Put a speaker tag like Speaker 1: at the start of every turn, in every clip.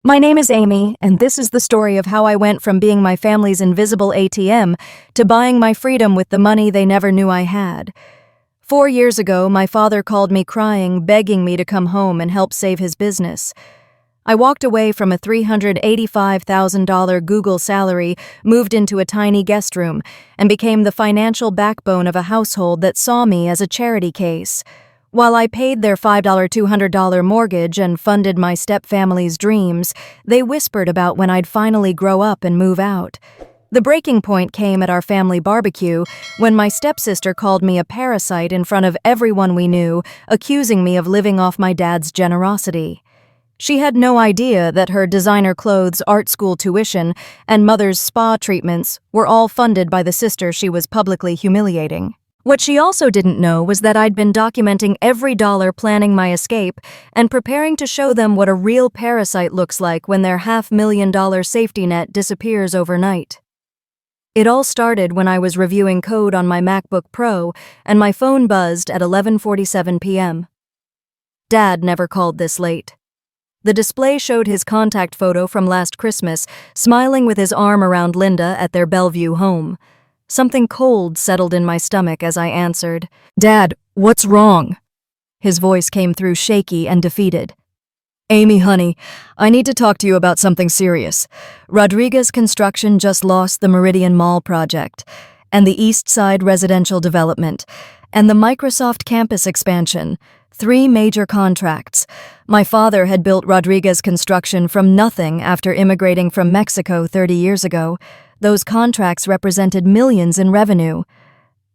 Speaker 1: My name is Amy, and this is the story of how I went from being my family's invisible ATM to buying my freedom with the money they never knew I had. 4 years ago, my father called me crying, begging me to come home and help save his business. I walked away from a $385,000 Google salary, moved into a tiny guest room, and became the financial backbone of a household that saw me as a charity case. While I paid their $200 mortgage and funded my stepfamily's dreams, they whispered about when I'd finally grow up and move out. The breaking point came at our family barbecue when my stepsister called me a parasite in front of everyone we knew, accusing me of living off my dad's generosity. She had no idea that her designer clothes, art school tuition, and mother's spa treatments were all funded by the sister she was publicly humiliating. What she also didn't know was that I'd been documenting every dollar, planning my escape, and preparing to show them what a real parasite looks like when their $500,000 safety net disappears overnight. It all started when I was reviewing code on my MacBook Pro and my phone buzzed at 11:47 p.m. Dad never called this late. The display showed his contact photo from last Christmas, smiling with his arm around Linda at their Bellevue home. Something cold settled in my stomach as I answered. "Dad, what's wrong?" His voice came through shaky and defeated. "Amy, honey, I need to talk to you about something serious. Rodriguez Construction just lost the Meridian Mall project, and the East Side residential development, and the Microsoft campus expansion. 3 major contracts. My father had built Rodriguez Construction from nothing after immigrating from Mexico 30 years ago. Those contracts represented millions in revenue.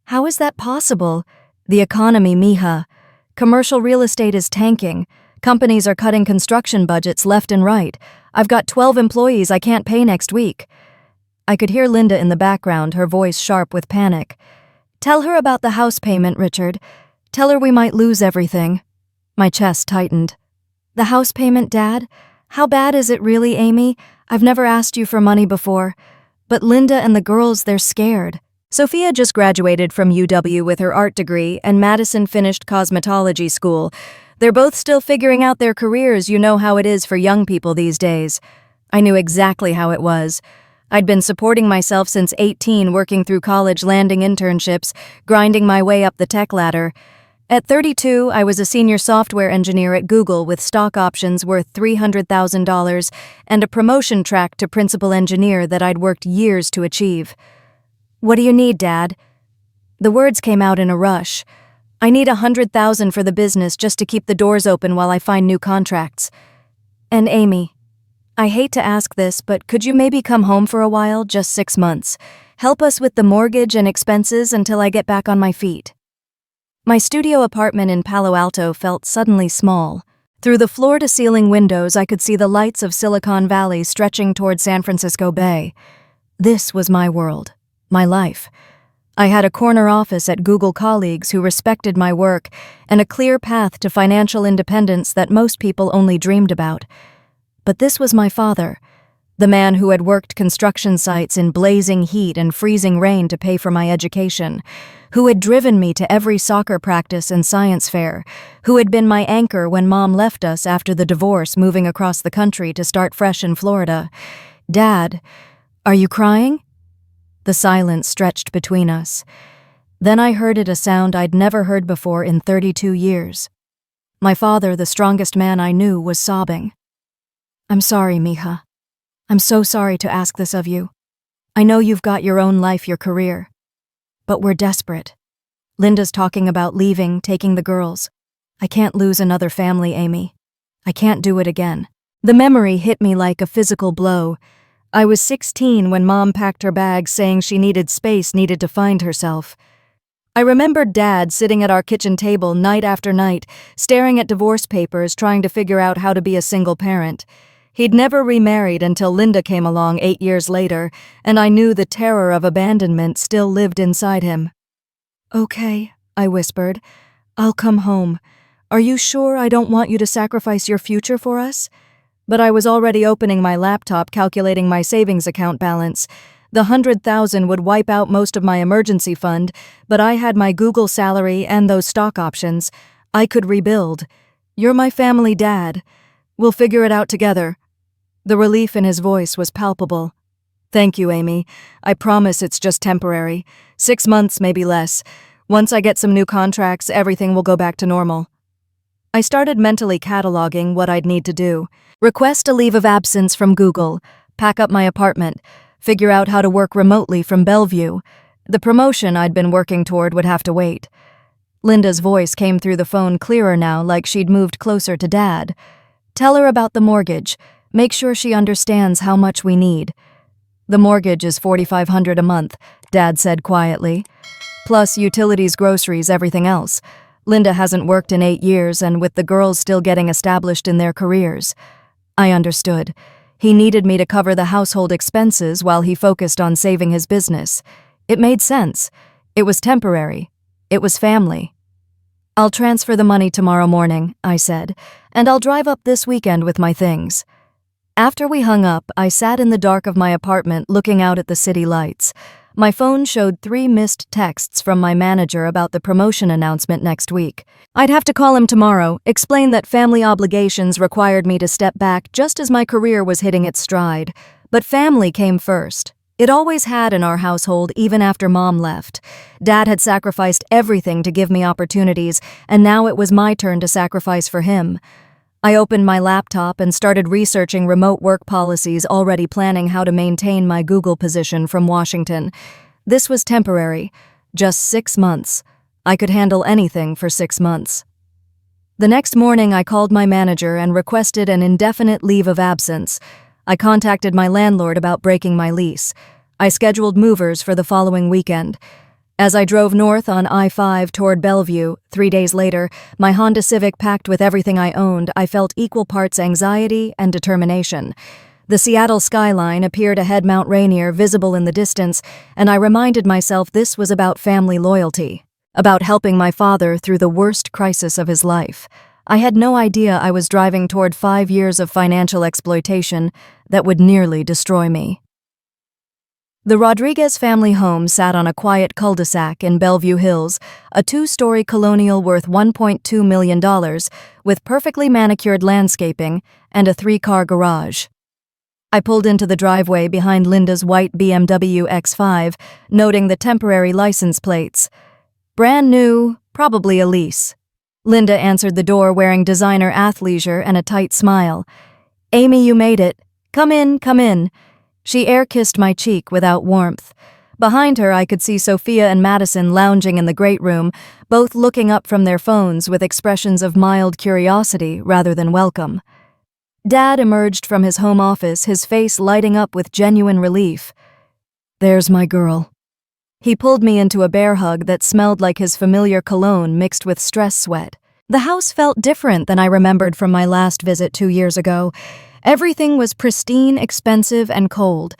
Speaker 1: How is that possible? The economy, mija. Commercial real estate is tanking. Companies are cutting construction budgets left and right. I've got 12 employees I can't pay next week." I could hear Linda in the background, her voice sharp with panic. "Tell her about the house payment, Richard. Tell her we might lose everything." My chest tightened. "The house payment, Dad? How bad is it really, Amy? I've never asked you for money before. But Linda and the girls, they're scared." Sophia just graduated from UW with her art degree, and Madison finished cosmetology school. They're both still figuring out their careers. You know how it is for young people these days. I knew exactly how it was. I'd been supporting myself since 18, working through college, landing internships, grinding my way up the tech ladder. At 32, I was a senior software engineer at Google with stock options worth $300,000 and a promotion track to principal engineer that I'd worked years to achieve. "What do you need, Dad?" The words came out in a rush. "I need $100,000 for the business just to keep the doors open while I find new contracts. And Amy, I hate to ask this, but could you maybe come home for a while, just 6 months? Help us with the mortgage and expenses until I get back on my feet." My studio apartment in Palo Alto felt suddenly small. Through the floor-to-ceiling windows, I could see the lights of Silicon Valley stretching toward San Francisco Bay. This was my world, my life. I had a corner office at Google, colleagues who respected my work, and a clear path to financial independence that most people only dreamed about. But this was my father, the man who had worked construction sites in blazing heat and freezing rain to pay for my education, who had driven me to every soccer practice and science fair, who had been my anchor when Mom left us after the divorce, moving across the country to start fresh in Florida. "Dad, are you crying?" The silence stretched between us. Then I heard it, a sound I'd never heard before in 32 years. My father, the strongest man I knew, was sobbing. "I'm sorry, mija. I'm so sorry to ask this of you. I know you've got your own life, your career. But we're desperate. Linda's talking about leaving, taking the girls. I can't lose another family, Amy. I can't do it again." The memory hit me like a physical blow. I was 16 when Mom packed her bags, saying she needed space, needed to find herself. I remembered Dad sitting at our kitchen table night after night, staring at divorce papers, trying to figure out how to be a single parent. He'd never remarried until Linda came along 8 years later, and I knew the terror of abandonment still lived inside him. "Okay," I whispered. "I'll come home. Are you sure I don't want you to sacrifice your future for us?" But I was already opening my laptop, calculating my savings account balance. The $100,000 would wipe out most of my emergency fund, but I had my Google salary and those stock options. I could rebuild. "You're my family, Dad. We'll figure it out together." The relief in his voice was palpable. "Thank you, Amy. I promise it's just temporary. 6 months, maybe less. Once I get some new contracts, everything will go back to normal." I started mentally cataloging what I'd need to do. Request a leave of absence from Google, pack up my apartment, figure out how to work remotely from Bellevue. The promotion I'd been working toward would have to wait. Linda's voice came through the phone clearer now, like she'd moved closer to Dad. "Tell her about the mortgage. Make sure she understands how much we need." "The mortgage is $4,500 a month," Dad said quietly. "Plus utilities, groceries, everything else. Linda hasn't worked in 8 years, and with the girls still getting established in their careers." I understood. He needed me to cover the household expenses while he focused on saving his business. It made sense. It was temporary. It was family. "I'll transfer the money tomorrow morning," I said, "and I'll drive up this weekend with my things." After we hung up, I sat in the dark of my apartment looking out at the city lights. My phone showed 3 missed texts from my manager about the promotion announcement next week. I'd have to call him tomorrow, explain that family obligations required me to step back just as my career was hitting its stride. But family came first. It always had in our household, even after Mom left. Dad had sacrificed everything to give me opportunities, and now it was my turn to sacrifice for him. I opened my laptop and started researching remote work policies, already planning how to maintain my Google position from Washington. This was temporary. Just 6 months. I could handle anything for 6 months. The next morning, I called my manager and requested an indefinite leave of absence. I contacted my landlord about breaking my lease. I scheduled movers for the following weekend. As I drove north on I-5 toward Bellevue, 3 days later, my Honda Civic packed with everything I owned, I felt equal parts anxiety and determination. The Seattle skyline appeared ahead Mount Rainier, visible in the distance, and I reminded myself this was about family loyalty, about helping my father through the worst crisis of his life. I had no idea I was driving toward 5 years of financial exploitation that would nearly destroy me. The Rodriguez family home sat on a quiet cul-de-sac in Bellevue Hills, a 2-story colonial worth $1.2 million, with perfectly manicured landscaping and a 3-car garage. I pulled into the driveway behind Linda's white BMW X5, noting the temporary license plates. Brand new, probably a lease. Linda answered the door wearing designer athleisure and a tight smile. "Amy, you made it. Come in, come in." She air-kissed my cheek without warmth. Behind her, I could see Sophia and Madison lounging in the great room, both looking up from their phones with expressions of mild curiosity rather than welcome. Dad emerged from his home office, his face lighting up with genuine relief. "There's my girl." He pulled me into a bear hug that smelled like his familiar cologne mixed with stress sweat. The house felt different than I remembered from my last visit 2 years ago. Everything was pristine, expensive, and cold.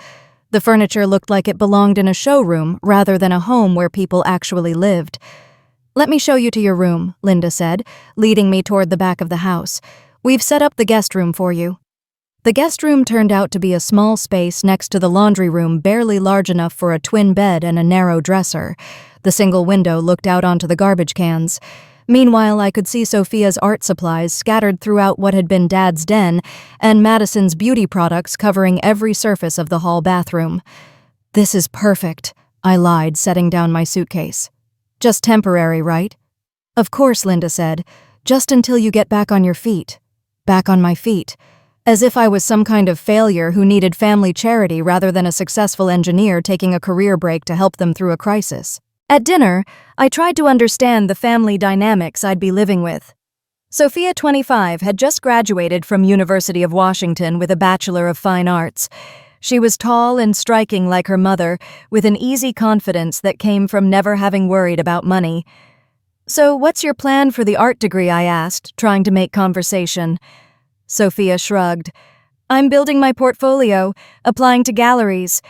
Speaker 1: The furniture looked like it belonged in a showroom rather than a home where people actually lived. "Let me show you to your room," Linda said, leading me toward the back of the house. "We've set up the guest room for you." The guest room turned out to be a small space next to the laundry room, barely large enough for a twin bed and a narrow dresser. The single window looked out onto the garbage cans. Meanwhile, I could see Sophia's art supplies scattered throughout what had been Dad's den, and Madison's beauty products covering every surface of the hall bathroom. "This is perfect," I lied, setting down my suitcase. "Just temporary, right?" "Of course," Linda said. "Just until you get back on your feet." Back on my feet. As if I was some kind of failure who needed family charity rather than a successful engineer taking a career break to help them through a crisis. At dinner, I tried to understand the family dynamics I'd be living with. Sophia, 25, had just graduated from University of Washington with a Bachelor of Fine Arts. She was tall and striking like her mother, with an easy confidence that came from never having worried about money. "So what's your plan for the art degree?" I asked, trying to make conversation. Sophia shrugged. "I'm building my portfolio, applying to galleries.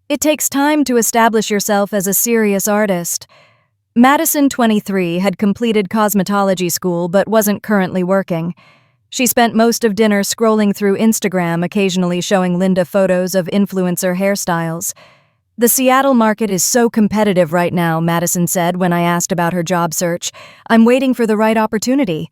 Speaker 1: It takes time to establish yourself as a serious artist." Madison, 23, had completed cosmetology school but wasn't currently working. She spent most of dinner scrolling through Instagram, occasionally showing Linda photos of influencer hairstyles. "The Seattle market is so competitive right now," Madison said when I asked about her job search. "I'm waiting for the right opportunity."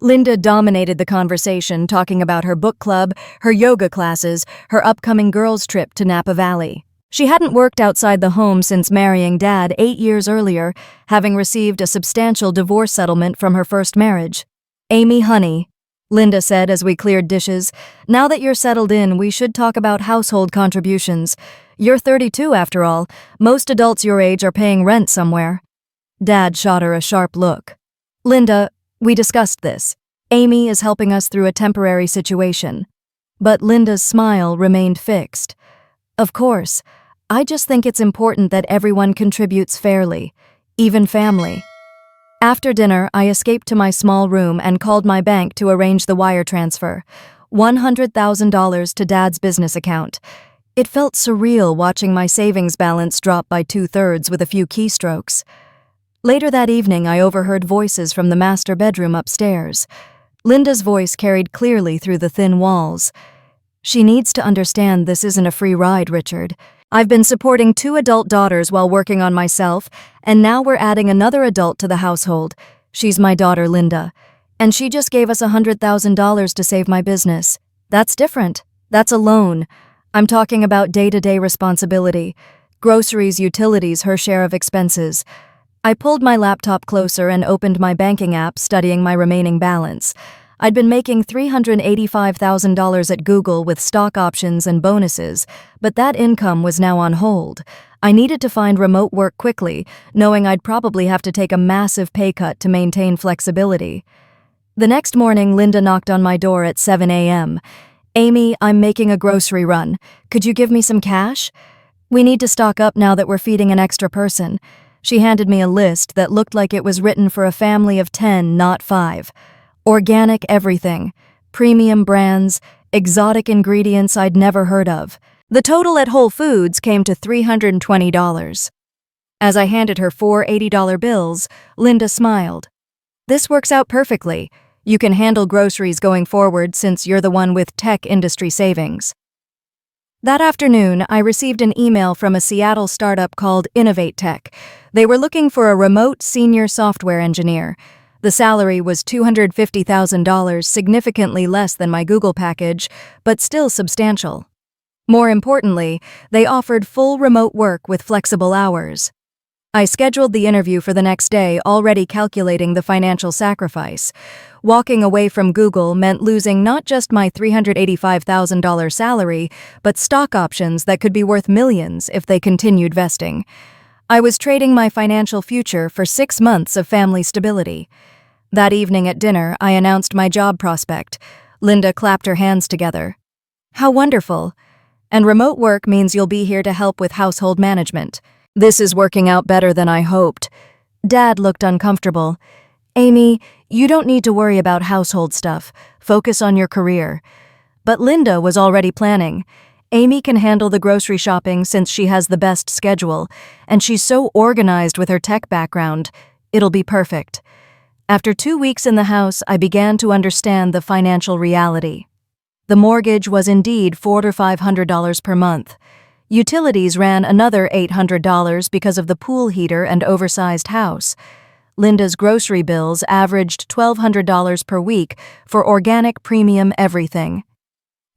Speaker 1: Linda dominated the conversation, talking about her book club, her yoga classes, her upcoming girls' trip to Napa Valley. She hadn't worked outside the home since marrying Dad 8 years earlier, having received a substantial divorce settlement from her first marriage. "Amy, honey," Linda said as we cleared dishes, "now that you're settled in, we should talk about household contributions. You're 32 after all. Most adults your age are paying rent somewhere." Dad shot her a sharp look. "Linda, we discussed this. Amy is helping us through a temporary situation." But Linda's smile remained fixed. "Of course, I just think it's important that everyone contributes fairly, even family." After dinner, I escaped to my small room and called my bank to arrange the wire transfer, $100,000 to Dad's business account. It felt surreal watching my savings balance drop by 2/3 with a few keystrokes. Later that evening, I overheard voices from the master bedroom upstairs. Linda's voice carried clearly through the thin walls. "She needs to understand this isn't a free ride, Richard. I've been supporting 2 adult daughters while working on myself, and now we're adding another adult to the household. She's my daughter, Linda. And she just gave us $100,000 to save my business. That's different. That's a loan. I'm talking about day-to-day responsibility. Groceries, utilities, her share of expenses." I pulled my laptop closer and opened my banking app, studying my remaining balance. I'd been making $385,000 at Google with stock options and bonuses, but that income was now on hold. I needed to find remote work quickly, knowing I'd probably have to take a massive pay cut to maintain flexibility. The next morning, Linda knocked on my door at 7 a.m. "Amy, I'm making a grocery run. Could you give me some cash? We need to stock up now that we're feeding an extra person." She handed me a list that looked like it was written for a family of 10, not 5. Organic everything, premium brands, exotic ingredients I'd never heard of. The total at Whole Foods came to $320. As I handed her 4 $80 bills, Linda smiled. "This works out perfectly. You can handle groceries going forward since you're the one with tech industry savings." That afternoon, I received an email from a Seattle startup called Innovate Tech. They were looking for a remote senior software engineer. The salary was $250,000, significantly less than my Google package, but still substantial. More importantly, they offered full remote work with flexible hours. I scheduled the interview for the next day, already calculating the financial sacrifice. Walking away from Google meant losing not just my $385,000 salary, but stock options that could be worth millions if they continued vesting. I was trading my financial future for 6 months of family stability. That evening at dinner, I announced my job prospect. Linda clapped her hands together. "How wonderful. And remote work means you'll be here to help with household management. This is working out better than I hoped." Dad looked uncomfortable. "Amy, you don't need to worry about household stuff. Focus on your career." But Linda was already planning. "Amy can handle the grocery shopping since she has the best schedule, and she's so organized with her tech background. It'll be perfect." After 2 weeks in the house, I began to understand the financial reality. The mortgage was indeed $400 to $500 per month. Utilities ran another $800 because of the pool heater and oversized house. Linda's grocery bills averaged $1,200 per week for organic premium everything.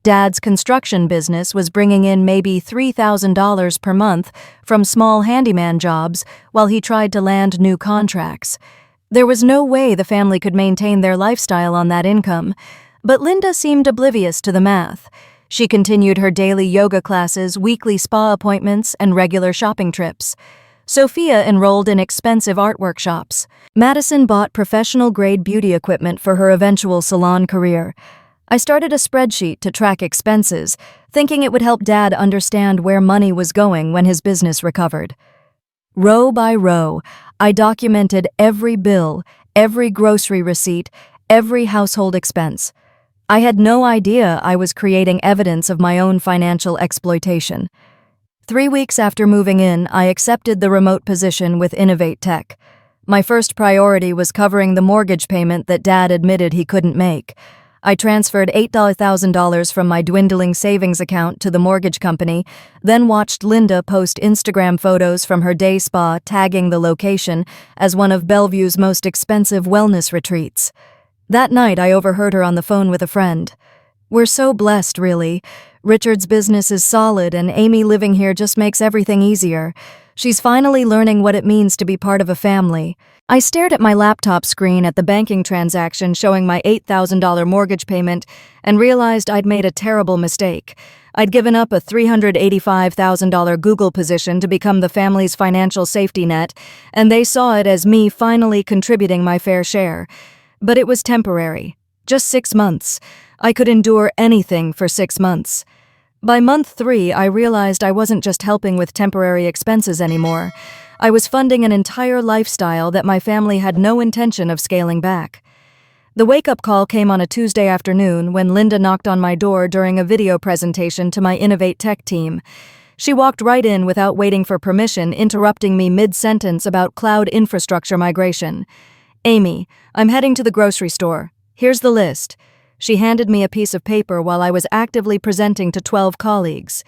Speaker 1: Dad's construction business was bringing in maybe $3,000 per month from small handyman jobs while he tried to land new contracts. There was no way the family could maintain their lifestyle on that income, but Linda seemed oblivious to the math. She continued her daily yoga classes, weekly spa appointments, and regular shopping trips. Sophia enrolled in expensive art workshops. Madison bought professional-grade beauty equipment for her eventual salon career. I started a spreadsheet to track expenses, thinking it would help Dad understand where money was going when his business recovered. Row by row, I documented every bill, every grocery receipt, every household expense. I had no idea I was creating evidence of my own financial exploitation. 3 weeks after moving in, I accepted the remote position with Innovate Tech. My first priority was covering the mortgage payment that Dad admitted he couldn't make. I transferred $8,000 from my dwindling savings account to the mortgage company, then watched Linda post Instagram photos from her day spa, tagging the location as one of Bellevue's most expensive wellness retreats. That night, I overheard her on the phone with a friend. "We're so blessed, really. Richard's business is solid, and Amy living here just makes everything easier. She's finally learning what it means to be part of a family." I stared at my laptop screen at the banking transaction showing my $8,000 mortgage payment and realized I'd made a terrible mistake. I'd given up a $385,000 Google position to become the family's financial safety net, and they saw it as me finally contributing my fair share. But it was temporary. Just 6 months. I could endure anything for 6 months. By month 3, I realized I wasn't just helping with temporary expenses anymore. I was funding an entire lifestyle that my family had no intention of scaling back. The wake-up call came on a Tuesday afternoon when Linda knocked on my door during a video presentation to my Innovate Tech team. She walked right in without waiting for permission, interrupting me mid-sentence about cloud infrastructure migration. "Amy, I'm heading to the grocery store. Here's the list." She handed me a piece of paper while I was actively presenting to 12 colleagues.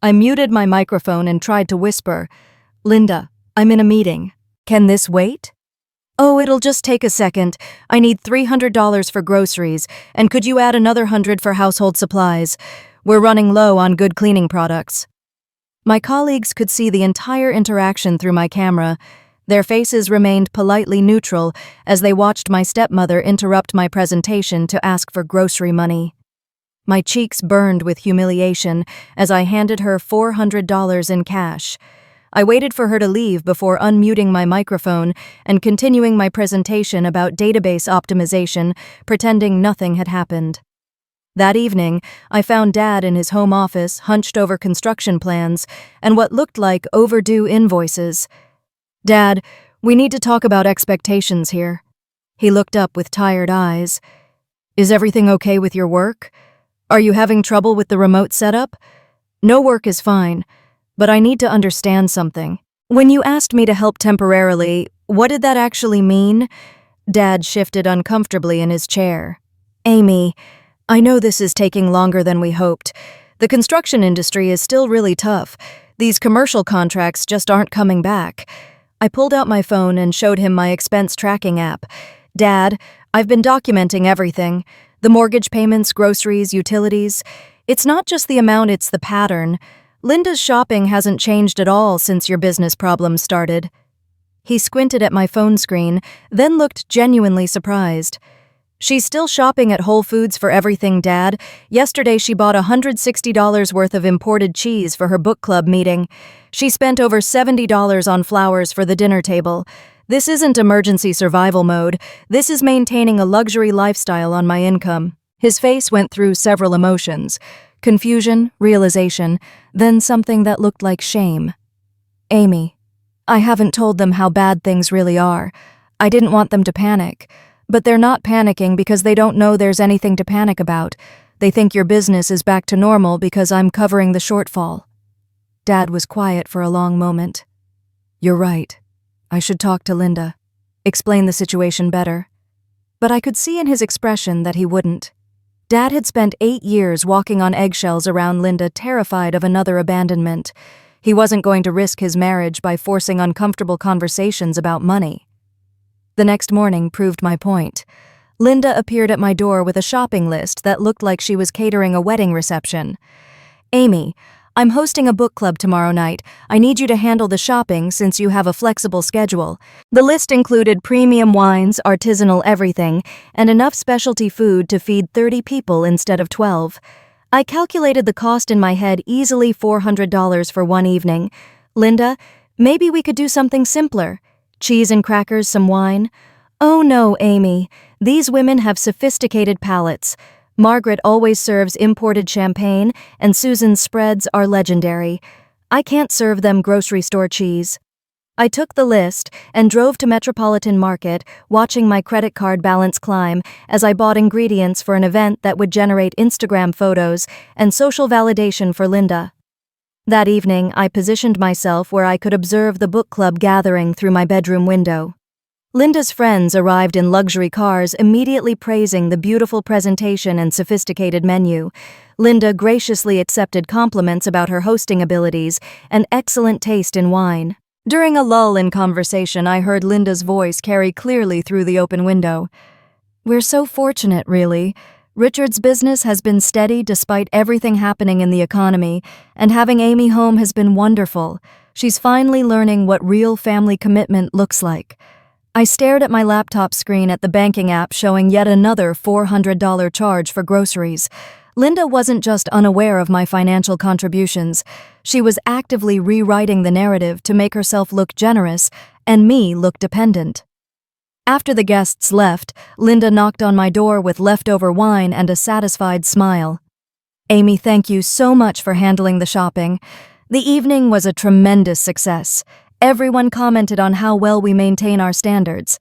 Speaker 1: I muted my microphone and tried to whisper, "Linda, I'm in a meeting. Can this wait?" "Oh, it'll just take a second. I need $300 for groceries, and could you add another $100 for household supplies? We're running low on good cleaning products." My colleagues could see the entire interaction through my camera. Their faces remained politely neutral as they watched my stepmother interrupt my presentation to ask for grocery money. My cheeks burned with humiliation as I handed her $400 in cash. I waited for her to leave before unmuting my microphone and continuing my presentation about database optimization, pretending nothing had happened. That evening, I found Dad in his home office, hunched over construction plans and what looked like overdue invoices. "Dad, we need to talk about expectations here." He looked up with tired eyes. "Is everything okay with your work? Are you having trouble with the remote setup?" "No, work is fine. But I need to understand something. When you asked me to help temporarily, what did that actually mean?" Dad shifted uncomfortably in his chair. "Amy, I know this is taking longer than we hoped. The construction industry is still really tough. These commercial contracts just aren't coming back." I pulled out my phone and showed him my expense tracking app. "Dad, I've been documenting everything. The mortgage payments, groceries, utilities. It's not just the amount, it's the pattern. Linda's shopping hasn't changed at all since your business problems started." He squinted at my phone screen, then looked genuinely surprised. "She's still shopping at Whole Foods for everything, Dad. Yesterday she bought $160 worth of imported cheese for her book club meeting. She spent over $70 on flowers for the dinner table. This isn't emergency survival mode. This is maintaining a luxury lifestyle on my income." His face went through several emotions. Confusion, realization, then something that looked like shame. "Amy, I haven't told them how bad things really are. I didn't want them to panic. But they're not panicking because they don't know there's anything to panic about. They think your business is back to normal because I'm covering the shortfall." Dad was quiet for a long moment. "You're right. I should talk to Linda, explain the situation better." But I could see in his expression that he wouldn't. Dad had spent 8 years walking on eggshells around Linda, terrified of another abandonment. He wasn't going to risk his marriage by forcing uncomfortable conversations about money. The next morning proved my point. Linda appeared at my door with a shopping list that looked like she was catering a wedding reception. "Amy, I'm hosting a book club tomorrow night. I need you to handle the shopping since you have a flexible schedule." The list included premium wines, artisanal everything, and enough specialty food to feed 30 people instead of 12. I calculated the cost in my head, easily $400 for one evening. "Linda, maybe we could do something simpler. Cheese and crackers, some wine." "Oh no, Amy. These women have sophisticated palates. Margaret always serves imported champagne, and Susan's spreads are legendary. I can't serve them grocery store cheese." I took the list and drove to Metropolitan Market, watching my credit card balance climb as I bought ingredients for an event that would generate Instagram photos and social validation for Linda. That evening, I positioned myself where I could observe the book club gathering through my bedroom window. Linda's friends arrived in luxury cars, immediately praising the beautiful presentation and sophisticated menu. Linda graciously accepted compliments about her hosting abilities and excellent taste in wine. During a lull in conversation, I heard Linda's voice carry clearly through the open window. We're so fortunate, really. Richard's business has been steady despite everything happening in the economy, and having Amy home has been wonderful. She's finally learning what real family commitment looks like. I stared at my laptop screen at the banking app showing yet another $400 charge for groceries. Linda wasn't just unaware of my financial contributions. She was actively rewriting the narrative to make herself look generous and me look dependent. After the guests left, Linda knocked on my door with leftover wine and a satisfied smile. "Amy, thank you so much for handling the shopping. The evening was a tremendous success. Everyone commented on how well we maintain our standards,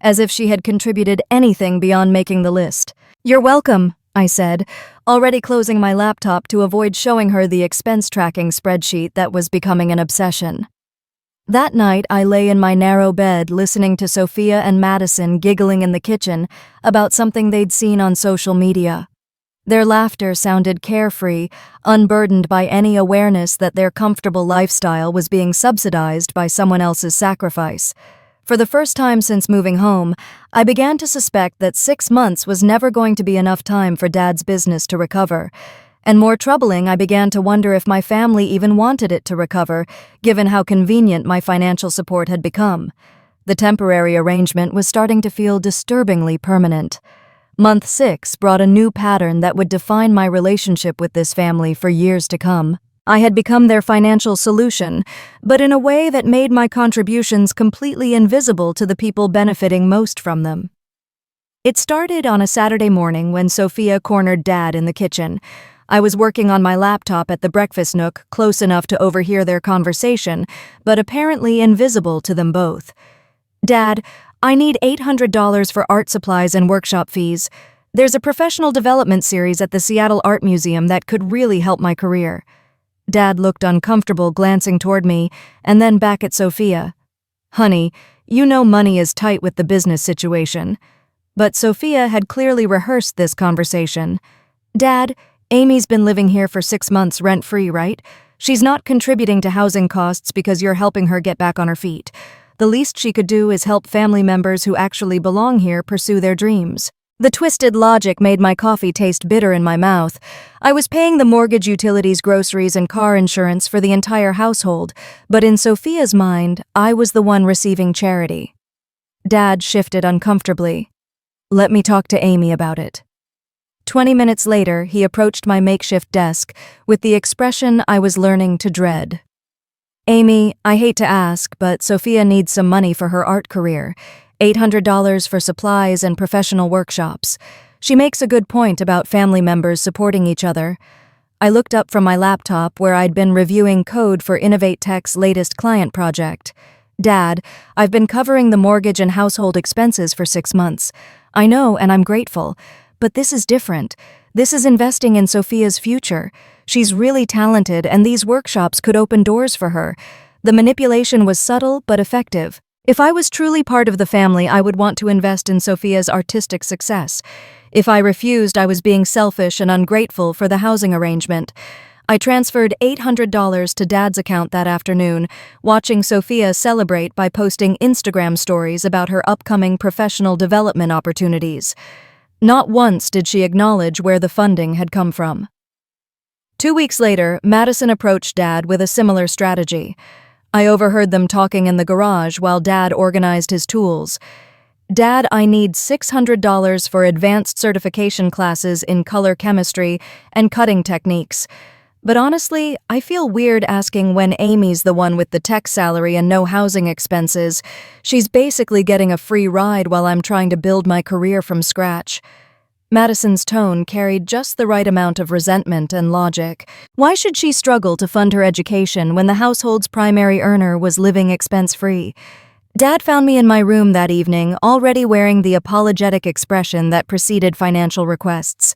Speaker 1: as if she had contributed anything beyond making the list." "You're welcome," I said, already closing my laptop to avoid showing her the expense tracking spreadsheet that was becoming an obsession. That night, I lay in my narrow bed listening to Sophia and Madison giggling in the kitchen about something they'd seen on social media. Their laughter sounded carefree, unburdened by any awareness that their comfortable lifestyle was being subsidized by someone else's sacrifice. For the first time since moving home, I began to suspect that 6 months was never going to be enough time for Dad's business to recover. And more troubling, I began to wonder if my family even wanted it to recover, given how convenient my financial support had become. The temporary arrangement was starting to feel disturbingly permanent. Month 6 brought a new pattern that would define my relationship with this family for years to come. I had become their financial solution, but in a way that made my contributions completely invisible to the people benefiting most from them. It started on a Saturday morning when Sophia cornered Dad in the kitchen. I was working on my laptop at the breakfast nook, close enough to overhear their conversation, but apparently invisible to them both. "Dad, I need $800 for art supplies and workshop fees. There's a professional development series at the Seattle Art Museum that could really help my career." Dad looked uncomfortable, glancing toward me, and then back at Sophia. "Honey, you know money is tight with the business situation." But Sophia had clearly rehearsed this conversation. "Dad, Amy's been living here for 6 months rent-free, right? She's not contributing to housing costs because you're helping her get back on her feet. The least she could do is help family members who actually belong here pursue their dreams." The twisted logic made my coffee taste bitter in my mouth. I was paying the mortgage, utilities, groceries, and car insurance for the entire household, but in Sophia's mind, I was the one receiving charity. Dad shifted uncomfortably. "Let me talk to Amy about it." 20 minutes later, he approached my makeshift desk with the expression I was learning to dread. "Amy, I hate to ask, but Sophia needs some money for her art career. $800 for supplies and professional workshops. She makes a good point about family members supporting each other." I looked up from my laptop where I'd been reviewing code for Innovate Tech's latest client project. "Dad, I've been covering the mortgage and household expenses for 6 months. I know, and I'm grateful. But this is different. This is investing in Sophia's future. She's really talented, and these workshops could open doors for her." The manipulation was subtle but effective. If I was truly part of the family, I would want to invest in Sophia's artistic success. If I refused, I was being selfish and ungrateful for the housing arrangement. I transferred $800 to Dad's account that afternoon, watching Sophia celebrate by posting Instagram stories about her upcoming professional development opportunities. Not once did she acknowledge where the funding had come from. 2 weeks later, Madison approached Dad with a similar strategy. I overheard them talking in the garage while Dad organized his tools. "Dad, I need $600 for advanced certification classes in color chemistry and cutting techniques. But honestly, I feel weird asking when Amy's the one with the tech salary and no housing expenses. She's basically getting a free ride while I'm trying to build my career from scratch." Madison's tone carried just the right amount of resentment and logic. Why should she struggle to fund her education when the household's primary earner was living expense-free? Dad found me in my room that evening, already wearing the apologetic expression that preceded financial requests.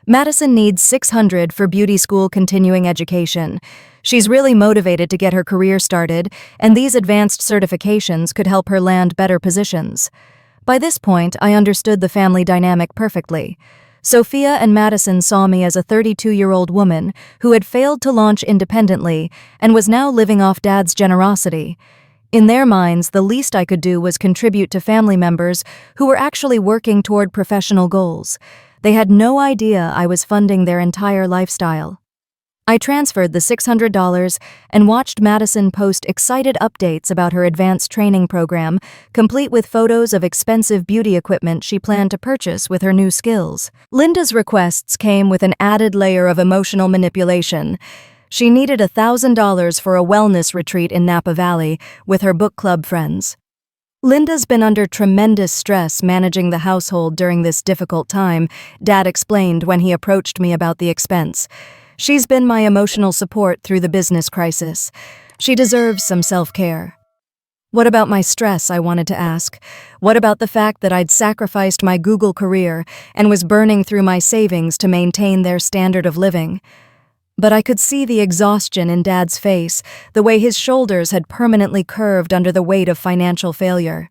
Speaker 1: "Madison needs $600 for beauty school continuing education. She's really motivated to get her career started, and these advanced certifications could help her land better positions." By this point, I understood the family dynamic perfectly. Sophia and Madison saw me as a 32-year-old woman who had failed to launch independently and was now living off Dad's generosity. In their minds, the least I could do was contribute to family members who were actually working toward professional goals. They had no idea I was funding their entire lifestyle. I transferred the $600 and watched Madison post excited updates about her advanced training program, complete with photos of expensive beauty equipment she planned to purchase with her new skills. Linda's requests came with an added layer of emotional manipulation. She needed $1,000 for a wellness retreat in Napa Valley with her book club friends. Linda's been under tremendous stress managing the household during this difficult time, Dad explained when he approached me about the expense. She's been my emotional support through the business crisis. She deserves some self-care. What about my stress, I wanted to ask. What about the fact that I'd sacrificed my Google career and was burning through my savings to maintain their standard of living? But I could see the exhaustion in Dad's face, the way his shoulders had permanently curved under the weight of financial failure.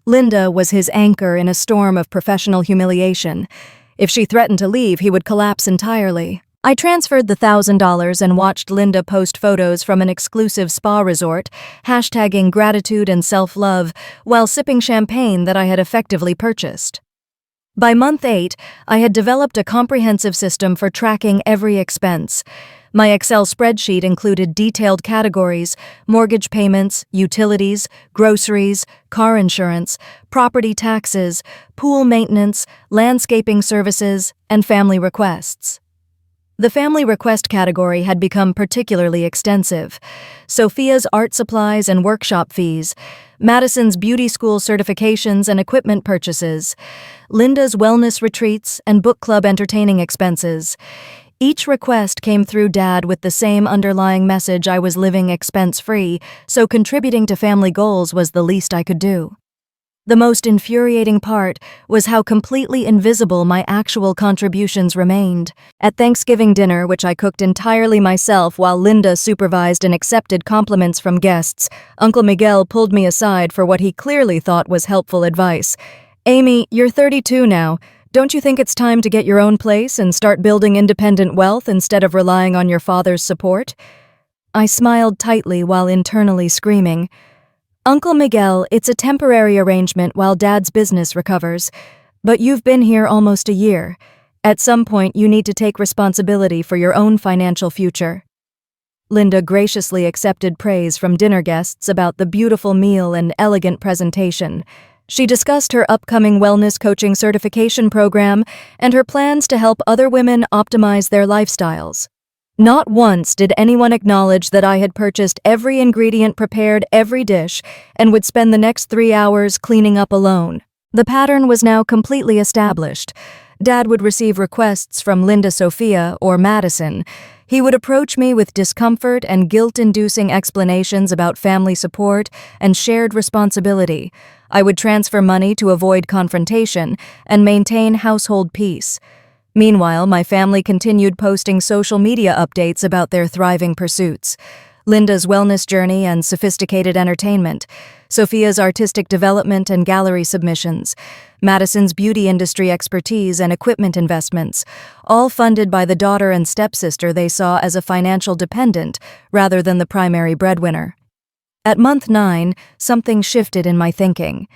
Speaker 1: Linda was his anchor in a storm of professional humiliation. If she threatened to leave, he would collapse entirely. I transferred the $1,000 and watched Linda post photos from an exclusive spa resort, hashtagging gratitude and self-love, while sipping champagne that I had effectively purchased. By month 8, I had developed a comprehensive system for tracking every expense. My Excel spreadsheet included detailed categories: mortgage payments, utilities, groceries, car insurance, property taxes, pool maintenance, landscaping services, and family requests. The family request category had become particularly extensive. Sophia's art supplies and workshop fees, Madison's beauty school certifications and equipment purchases, Linda's wellness retreats and book club entertaining expenses. Each request came through Dad with the same underlying message: I was living expense-free, so contributing to family goals was the least I could do. The most infuriating part was how completely invisible my actual contributions remained. At Thanksgiving dinner, which I cooked entirely myself while Linda supervised and accepted compliments from guests, Uncle Miguel pulled me aside for what he clearly thought was helpful advice. "Amy, you're 32 now. Don't you think it's time to get your own place and start building independent wealth instead of relying on your father's support?" I smiled tightly while internally screaming, "Uncle Miguel, it's a temporary arrangement while Dad's business recovers. But you've been here almost a year. At some point, you need to take responsibility for your own financial future." Linda graciously accepted praise from dinner guests about the beautiful meal and elegant presentation. She discussed her upcoming wellness coaching certification program and her plans to help other women optimize their lifestyles. Not once did anyone acknowledge that I had purchased every ingredient, prepared every dish, and would spend the next 3 hours cleaning up alone. The pattern was now completely established. Dad would receive requests from Linda Sophia or Madison. He would approach me with discomfort and guilt-inducing explanations about family support and shared responsibility. I would transfer money to avoid confrontation and maintain household peace. Meanwhile, my family continued posting social media updates about their thriving pursuits: Linda's wellness journey and sophisticated entertainment, Sophia's artistic development and gallery submissions, Madison's beauty industry expertise and equipment investments, all funded by the daughter and stepsister they saw as a financial dependent rather than the primary breadwinner. At month 9, something shifted in my thinking.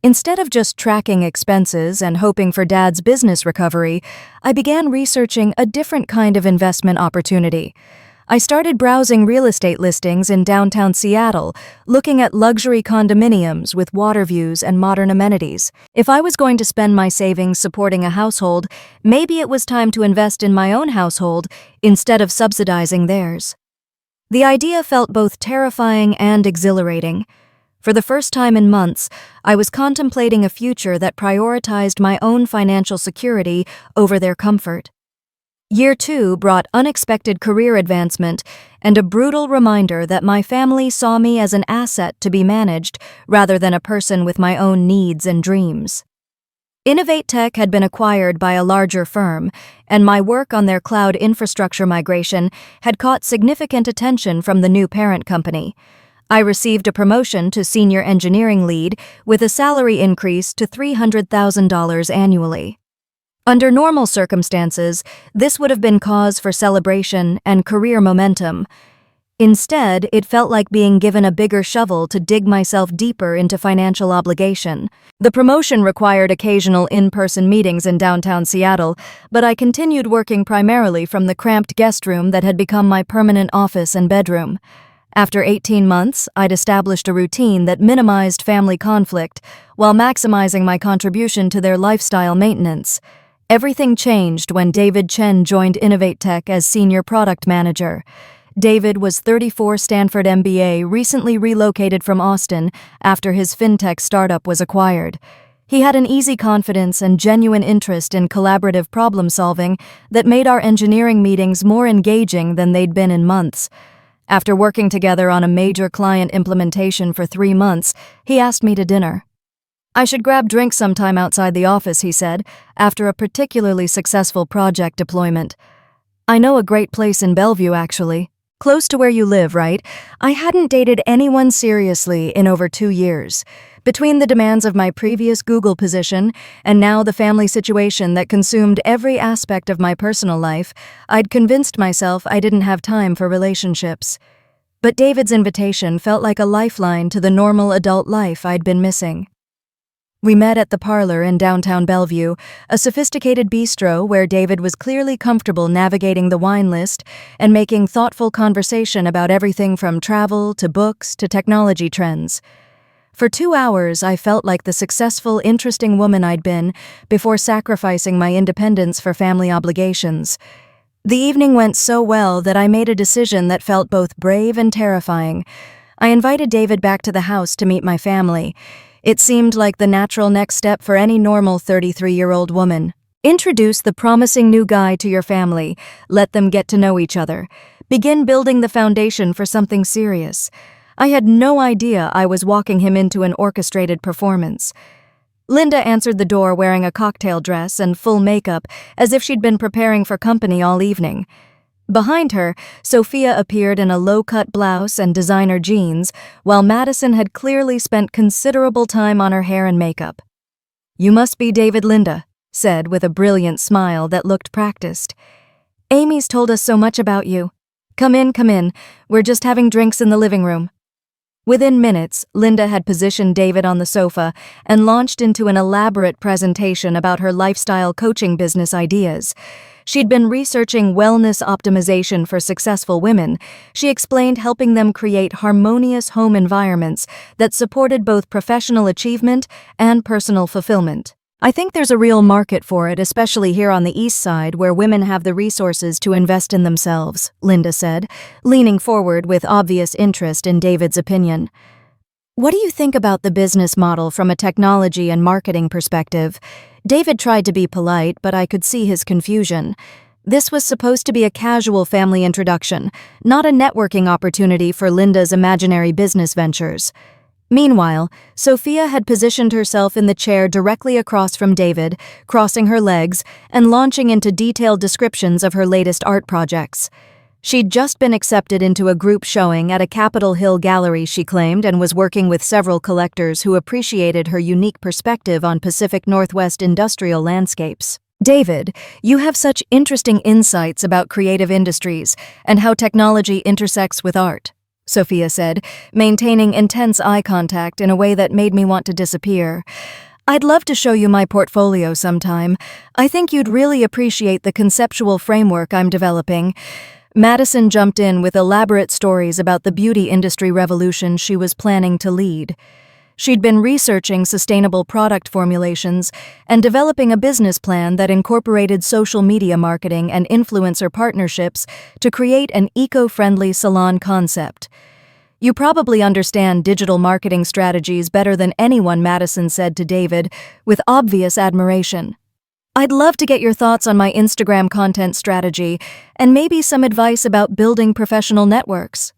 Speaker 1: Instead of just tracking expenses and hoping for Dad's business recovery, I began researching a different kind of investment opportunity. I started browsing real estate listings in downtown Seattle, looking at luxury condominiums with water views and modern amenities. If I was going to spend my savings supporting a household, maybe it was time to invest in my own household instead of subsidizing theirs. The idea felt both terrifying and exhilarating. For the first time in months, I was contemplating a future that prioritized my own financial security over their comfort. Year 2 brought unexpected career advancement and a brutal reminder that my family saw me as an asset to be managed rather than a person with my own needs and dreams. Innovate Tech had been acquired by a larger firm, and my work on their cloud infrastructure migration had caught significant attention from the new parent company. I received a promotion to senior engineering lead with a salary increase to $300,000 annually. Under normal circumstances, this would have been cause for celebration and career momentum. Instead, it felt like being given a bigger shovel to dig myself deeper into financial obligation. The promotion required occasional in-person meetings in downtown Seattle, but I continued working primarily from the cramped guest room that had become my permanent office and bedroom. After 18 months, I'd established a routine that minimized family conflict while maximizing my contribution to their lifestyle maintenance. Everything changed when David Chen joined Innovate Tech as Senior Product Manager. David was 34, Stanford MBA, recently relocated from Austin after his fintech startup was acquired. He had an easy confidence and genuine interest in collaborative problem-solving that made our engineering meetings more engaging than they'd been in months. After working together on a major client implementation for 3 months, he asked me to dinner. "I should grab drinks sometime outside the office," he said, after a particularly successful project deployment. "I know a great place in Bellevue, actually. Close to where you live, right?" I hadn't dated anyone seriously in over 2 years. Between the demands of my previous Google position and now the family situation that consumed every aspect of my personal life, I'd convinced myself I didn't have time for relationships. But David's invitation felt like a lifeline to the normal adult life I'd been missing. We met at the Parlor in downtown Bellevue, a sophisticated bistro where David was clearly comfortable navigating the wine list and making thoughtful conversation about everything from travel to books to technology trends. For 2 hours, I felt like the successful, interesting woman I'd been before sacrificing my independence for family obligations. The evening went so well that I made a decision that felt both brave and terrifying. I invited David back to the house to meet my family. It seemed like the natural next step for any normal 33-year-old woman. Introduce the promising new guy to your family. Let them get to know each other. Begin building the foundation for something serious. I had no idea I was walking him into an orchestrated performance. Linda answered the door wearing a cocktail dress and full makeup, as if she'd been preparing for company all evening. Behind her, Sophia appeared in a low-cut blouse and designer jeans, while Madison had clearly spent considerable time on her hair and makeup. "You must be David," Linda said with a brilliant smile that looked practiced. "Amy's told us so much about you. Come in. We're just having drinks in the living room." Within minutes, Linda had positioned David on the sofa and launched into an elaborate presentation about her lifestyle coaching business ideas. She'd been researching wellness optimization for successful women. She explained helping them create harmonious home environments that supported both professional achievement and personal fulfillment. "I think there's a real market for it, especially here on the East Side where women have the resources to invest in themselves," Linda said, leaning forward with obvious interest in David's opinion. "What do you think about the business model from a technology and marketing perspective?" David tried to be polite, but I could see his confusion. This was supposed to be a casual family introduction, not a networking opportunity for Linda's imaginary business ventures. Meanwhile, Sophia had positioned herself in the chair directly across from David, crossing her legs and launching into detailed descriptions of her latest art projects. She'd just been accepted into a group showing at a Capitol Hill gallery, she claimed, and was working with several collectors who appreciated her unique perspective on Pacific Northwest industrial landscapes. "David, you have such interesting insights about creative industries and how technology intersects with art," Sophia said, maintaining intense eye contact in a way that made me want to disappear. "I'd love to show you my portfolio sometime. I think you'd really appreciate the conceptual framework I'm developing." Madison jumped in with elaborate stories about the beauty industry revolution she was planning to lead. She'd been researching sustainable product formulations and developing a business plan that incorporated social media marketing and influencer partnerships to create an eco-friendly salon concept. "You probably understand digital marketing strategies better than anyone," Madison said to David, with obvious admiration. "I'd love to get your thoughts on my Instagram content strategy and maybe some advice about building professional networks."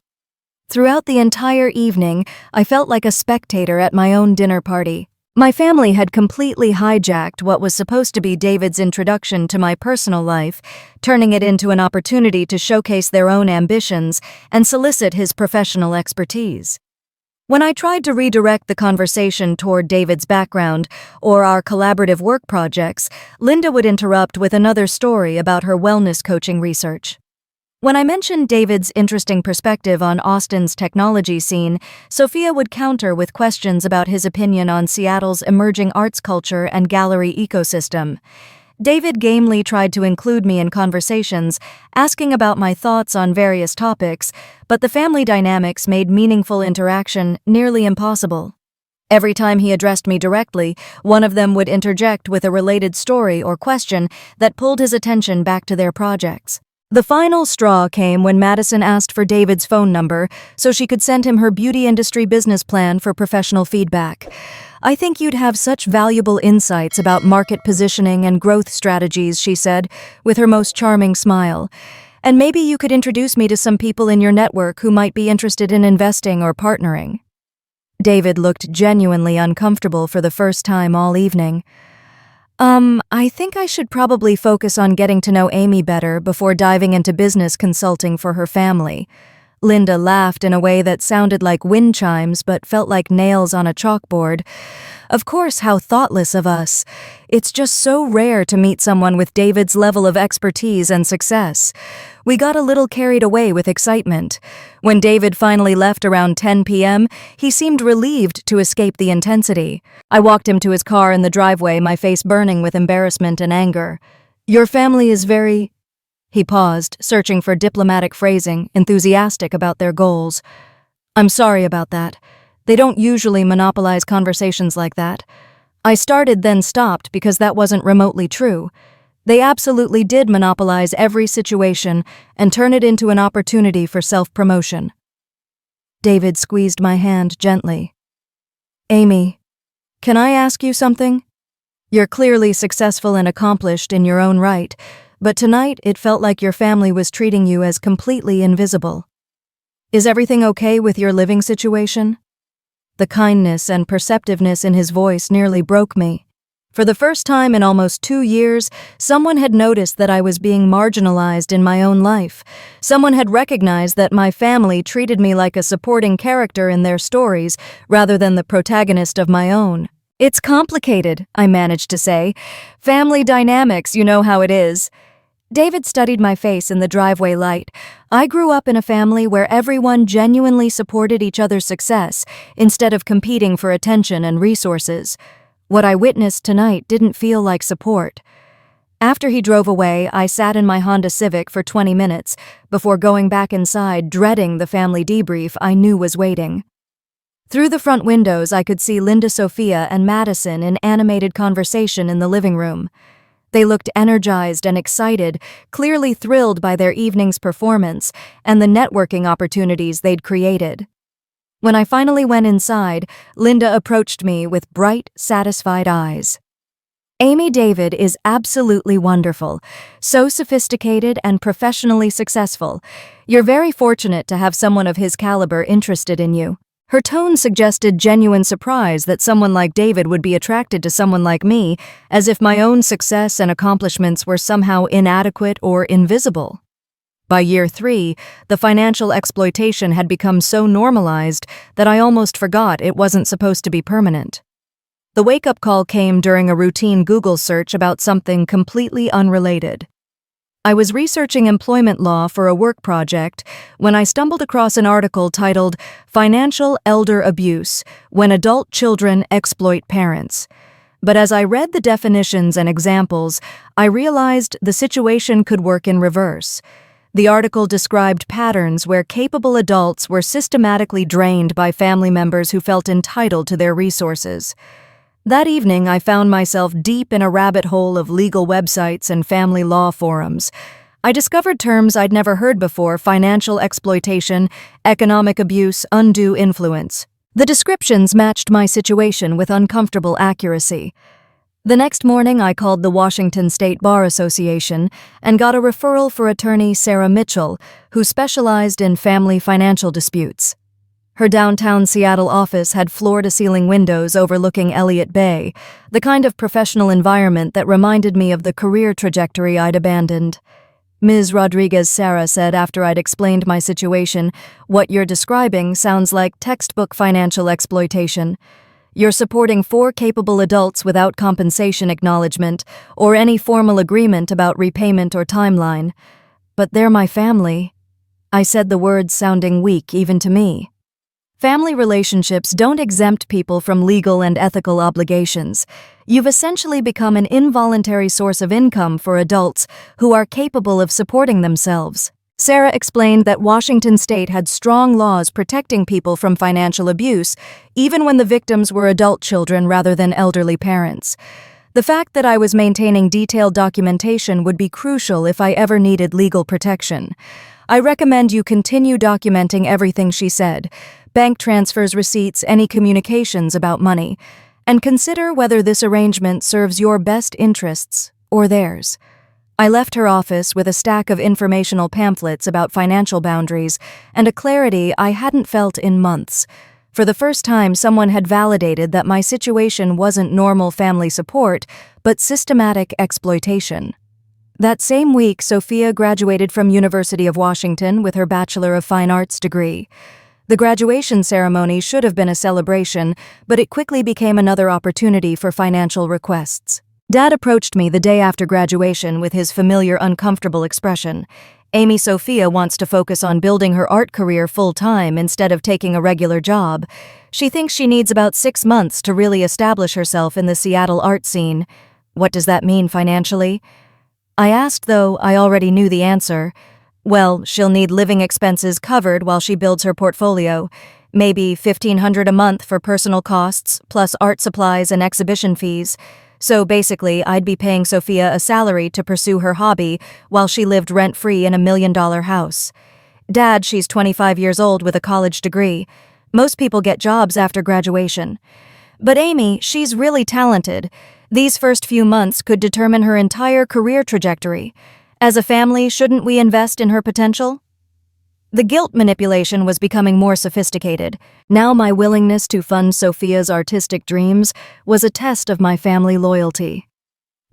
Speaker 1: Throughout the entire evening, I felt like a spectator at my own dinner party. My family had completely hijacked what was supposed to be David's introduction to my personal life, turning it into an opportunity to showcase their own ambitions and solicit his professional expertise. When I tried to redirect the conversation toward David's background or our collaborative work projects, Linda would interrupt with another story about her wellness coaching research. When I mentioned David's interesting perspective on Austin's technology scene, Sophia would counter with questions about his opinion on Seattle's emerging arts culture and gallery ecosystem. David gamely tried to include me in conversations, asking about my thoughts on various topics, but the family dynamics made meaningful interaction nearly impossible. Every time he addressed me directly, one of them would interject with a related story or question that pulled his attention back to their projects. The final straw came when Madison asked for David's phone number so she could send him her beauty industry business plan for professional feedback. "I think you'd have such valuable insights about market positioning and growth strategies," she said, with her most charming smile. "And maybe you could introduce me to some people in your network who might be interested in investing or partnering." David looked genuinely uncomfortable for the first time all evening. I think I should probably focus on getting to know Amy better before diving into business consulting for her family." Linda laughed in a way that sounded like wind chimes but felt like nails on a chalkboard. "Of course, how thoughtless of us. It's just so rare to meet someone with David's level of expertise and success." We got a little carried away with excitement. When David finally left around 10 p.m., he seemed relieved to escape the intensity. I walked him to his car in the driveway, my face burning with embarrassment and anger. "Your family is very—" He paused, searching for diplomatic phrasing, enthusiastic about their goals. "I'm sorry about that. They don't usually monopolize conversations like that." I started, then stopped because that wasn't remotely true. They absolutely did monopolize every situation and turn it into an opportunity for self-promotion. David squeezed my hand gently. "Amy, can I ask you something? You're clearly successful and accomplished in your own right, but tonight it felt like your family was treating you as completely invisible. Is everything okay with your living situation?" The kindness and perceptiveness in his voice nearly broke me. For the first time in almost 2 years, someone had noticed that I was being marginalized in my own life. Someone had recognized that my family treated me like a supporting character in their stories rather than the protagonist of my own. "It's complicated," I managed to say. "Family dynamics, you know how it is." David studied my face in the driveway light. I grew up in a family where everyone genuinely supported each other's success instead of competing for attention and resources. What I witnessed tonight didn't feel like support. After he drove away, I sat in my Honda Civic for 20 minutes before going back inside, dreading the family debrief I knew was waiting. Through the front windows, I could see Linda, Sophia, and Madison in animated conversation in the living room. They looked energized and excited, clearly thrilled by their evening's performance and the networking opportunities they'd created. When I finally went inside, Linda approached me with bright, satisfied eyes. "Amy David is absolutely wonderful, so sophisticated and professionally successful. You're very fortunate to have someone of his caliber interested in you." Her tone suggested genuine surprise that someone like David would be attracted to someone like me, as if my own success and accomplishments were somehow inadequate or invisible. By year 3, the financial exploitation had become so normalized that I almost forgot it wasn't supposed to be permanent. The wake-up call came during a routine Google search about something completely unrelated. I was researching employment law for a work project when I stumbled across an article titled "Financial Elder Abuse: When Adult Children Exploit Parents." But as I read the definitions and examples, I realized the situation could work in reverse. The article described patterns where capable adults were systematically drained by family members who felt entitled to their resources. That evening, I found myself deep in a rabbit hole of legal websites and family law forums. I discovered terms I'd never heard before: financial exploitation, economic abuse, undue influence. The descriptions matched my situation with uncomfortable accuracy. The next morning, I called the Washington State Bar Association and got a referral for attorney Sarah Mitchell, who specialized in family financial disputes. Her downtown Seattle office had floor-to-ceiling windows overlooking Elliott Bay, the kind of professional environment that reminded me of the career trajectory I'd abandoned. Ms. Rodriguez Sarah said after I'd explained my situation, "What you're describing sounds like textbook financial exploitation. You're supporting 4 capable adults without compensation acknowledgement or any formal agreement about repayment or timeline." but they're my family." I said the words sounding weak even to me. Family relationships don't exempt people from legal and ethical obligations. You've essentially become an involuntary source of income for adults who are capable of supporting themselves. Sarah explained that Washington state had strong laws protecting people from financial abuse, even when the victims were adult children rather than elderly parents. The fact that I was maintaining detailed documentation would be crucial if I ever needed legal protection. "I recommend you continue documenting everything," she said. "Bank transfers, receipts, any communications about money. And consider whether this arrangement serves your best interests or theirs." I left her office with a stack of informational pamphlets about financial boundaries and a clarity I hadn't felt in months. For the first time, someone had validated that my situation wasn't normal family support, but systematic exploitation. That same week, Sophia graduated from University of Washington with her Bachelor of Fine Arts degree. The graduation ceremony should have been a celebration, but it quickly became another opportunity for financial requests. Dad approached me the day after graduation with his familiar uncomfortable expression. "Amy, Sophia wants to focus on building her art career full-time instead of taking a regular job. She thinks she needs about 6 months to really establish herself in the Seattle art scene. What does that mean financially?" I asked, though I already knew the answer. "Well, she'll need living expenses covered while she builds her portfolio. Maybe $1,500 a month for personal costs, plus art supplies and exhibition fees. So basically, I'd be paying Sophia a salary to pursue her hobby while she lived rent-free in a $1 million house. Dad, she's 25 years old with a college degree. Most people get jobs after graduation. But Amy, she's really talented. These first few months could determine her entire career trajectory. As a family, shouldn't we invest in her potential?" The guilt manipulation was becoming more sophisticated. Now my willingness to fund Sophia's artistic dreams was a test of my family loyalty.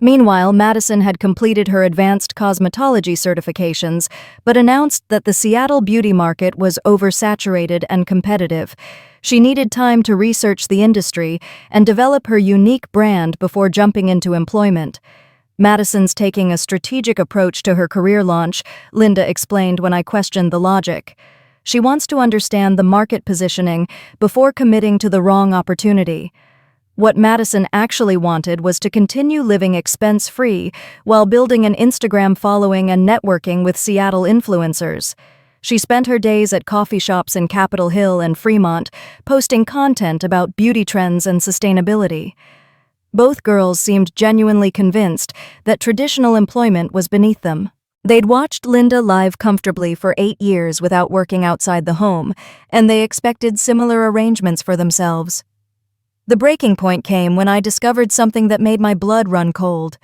Speaker 1: Meanwhile, Madison had completed her advanced cosmetology certifications, but announced that the Seattle beauty market was oversaturated and competitive. She needed time to research the industry and develop her unique brand before jumping into employment. "Madison's taking a strategic approach to her career launch," Linda explained when I questioned the logic. "She wants to understand the market positioning before committing to the wrong opportunity." What Madison actually wanted was to continue living expense-free while building an Instagram following and networking with Seattle influencers. She spent her days at coffee shops in Capitol Hill and Fremont, posting content about beauty trends and sustainability. Both girls seemed genuinely convinced that traditional employment was beneath them. They'd watched Linda live comfortably for 8 years without working outside the home, and they expected similar arrangements for themselves. The breaking point came when I discovered something that made my blood run cold.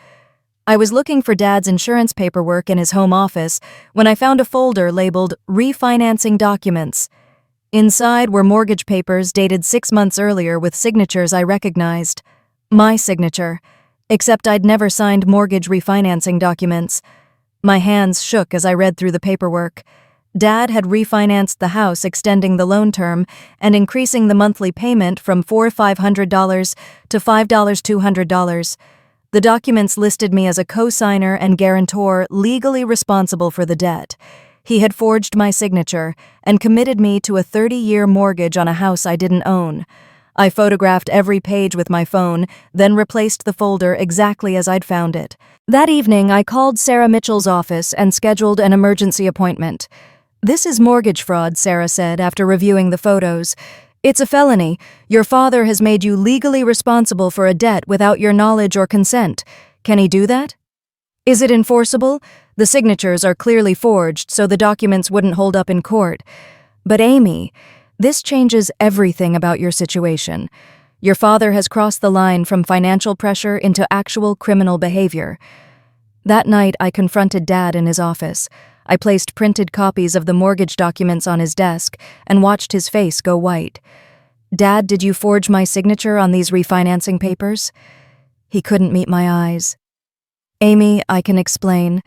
Speaker 1: I was looking for Dad's insurance paperwork in his home office when I found a folder labeled Refinancing Documents. Inside were mortgage papers dated 6 months earlier with signatures I recognized. My signature, except I'd never signed mortgage refinancing documents. My hands shook as I read through the paperwork. Dad had refinanced the house, extending the loan term and increasing the monthly payment from $4,500 to $5,200. The documents listed me as a co-signer and guarantor legally responsible for the debt. He had forged my signature and committed me to a 30-year mortgage on a house I didn't own. I photographed every page with my phone, then replaced the folder exactly as I'd found it. That evening, I called Sarah Mitchell's office and scheduled an emergency appointment. "This is mortgage fraud," Sarah said after reviewing the photos. "It's a felony. Your father has made you legally responsible for a debt without your knowledge or consent. Can he do that?" "Is it enforceable?" "The signatures are clearly forged, so the documents wouldn't hold up in court." "But Amy, this changes everything about your situation. Your father has crossed the line from financial pressure into actual criminal behavior." That night, I confronted Dad in his office. I placed printed copies of the mortgage documents on his desk and watched his face go white. "Dad, did you forge my signature on these refinancing papers?" He couldn't meet my eyes. "Amy, I can explain.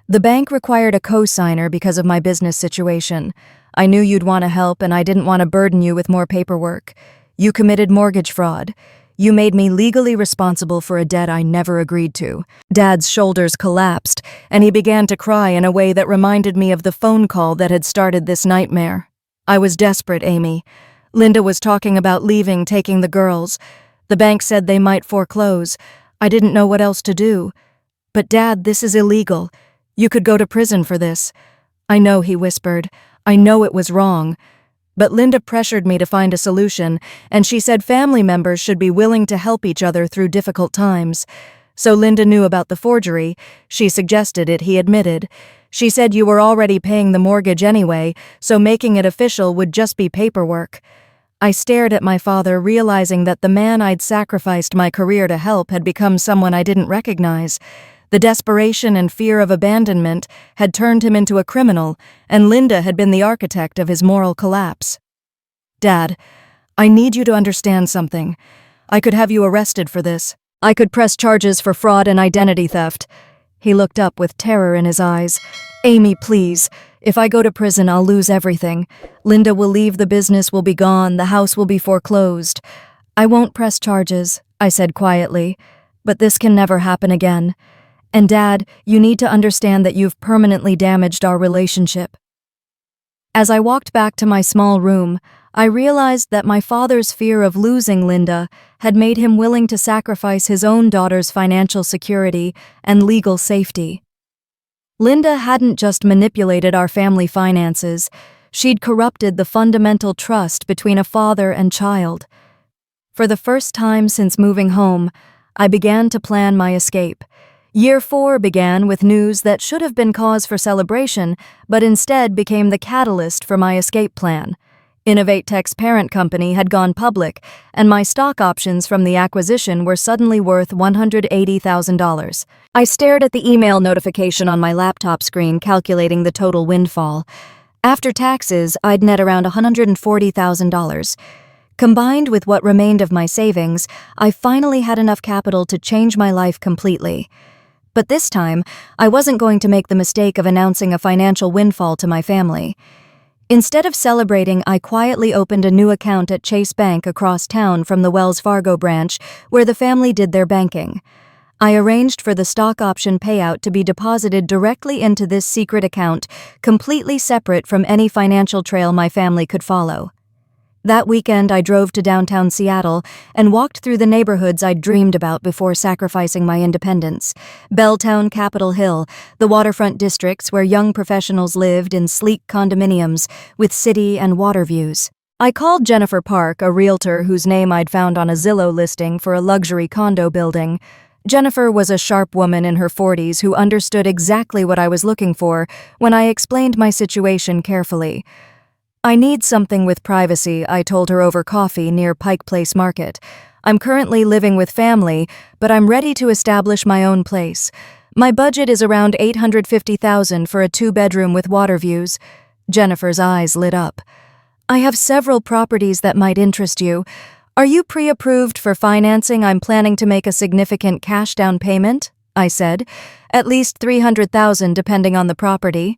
Speaker 1: The bank required a co-signer because of my business situation. I knew you'd want to help and I didn't want to burden you with more paperwork. You committed mortgage fraud. You made me legally responsible for a debt I never agreed to." Dad's shoulders collapsed, and he began to cry in a way that reminded me of the phone call that had started this nightmare. I was desperate, Amy. Linda was talking about leaving, taking the girls. The bank said they might foreclose. I didn't know what else to do. "But Dad, this is illegal. You could go to prison for this." "I know," he whispered. "I know it was wrong." But Linda pressured me to find a solution, and she said family members should be willing to help each other through difficult times. So Linda knew about the forgery. She suggested it, he admitted. She said you were already paying the mortgage anyway, so making it official would just be paperwork. I stared at my father, realizing that the man I'd sacrificed my career to help had become someone I didn't recognize. The desperation and fear of abandonment had turned him into a criminal, and Linda had been the architect of his moral collapse. "Dad, I need you to understand something. I could have you arrested for this. I could press charges for fraud and identity theft." He looked up with terror in his eyes. "Amy, please. If I go to prison, I'll lose everything. Linda will leave, the business will be gone, the house will be foreclosed." "I won't press charges," I said quietly, "but this can never happen again. And Dad, you need to understand that you've permanently damaged our relationship." As I walked back to my small room, I realized that my father's fear of losing Linda had made him willing to sacrifice his own daughter's financial security and legal safety. Linda hadn't just manipulated our family finances, she'd corrupted the fundamental trust between a father and child. For the first time since moving home, I began to plan my escape. Year 4 began with news that should have been cause for celebration, but instead became the catalyst for my escape plan. InnovateTech's parent company had gone public, and my stock options from the acquisition were suddenly worth $180,000. I stared at the email notification on my laptop screen, calculating the total windfall. After taxes, I'd net around $140,000. Combined with what remained of my savings, I finally had enough capital to change my life completely. But this time, I wasn't going to make the mistake of announcing a financial windfall to my family. Instead of celebrating, I quietly opened a new account at Chase Bank across town from the Wells Fargo branch, where the family did their banking. I arranged for the stock option payout to be deposited directly into this secret account, completely separate from any financial trail my family could follow. That weekend, I drove to downtown Seattle and walked through the neighborhoods I'd dreamed about before sacrificing my independence. Belltown, Capitol Hill, the waterfront districts where young professionals lived in sleek condominiums with city and water views. I called Jennifer Park, a realtor whose name I'd found on a Zillow listing for a luxury condo building. Jennifer was a sharp woman in her 40s who understood exactly what I was looking for when I explained my situation carefully. "I need something with privacy," I told her over coffee near Pike Place Market. "I'm currently living with family, but I'm ready to establish my own place. My budget is around $850,000 for a 2-bedroom with water views." Jennifer's eyes lit up. "I have several properties that might interest you. Are you pre-approved for financing? I'm planning to make a significant cash down payment," I said. "At least $300,000 depending on the property."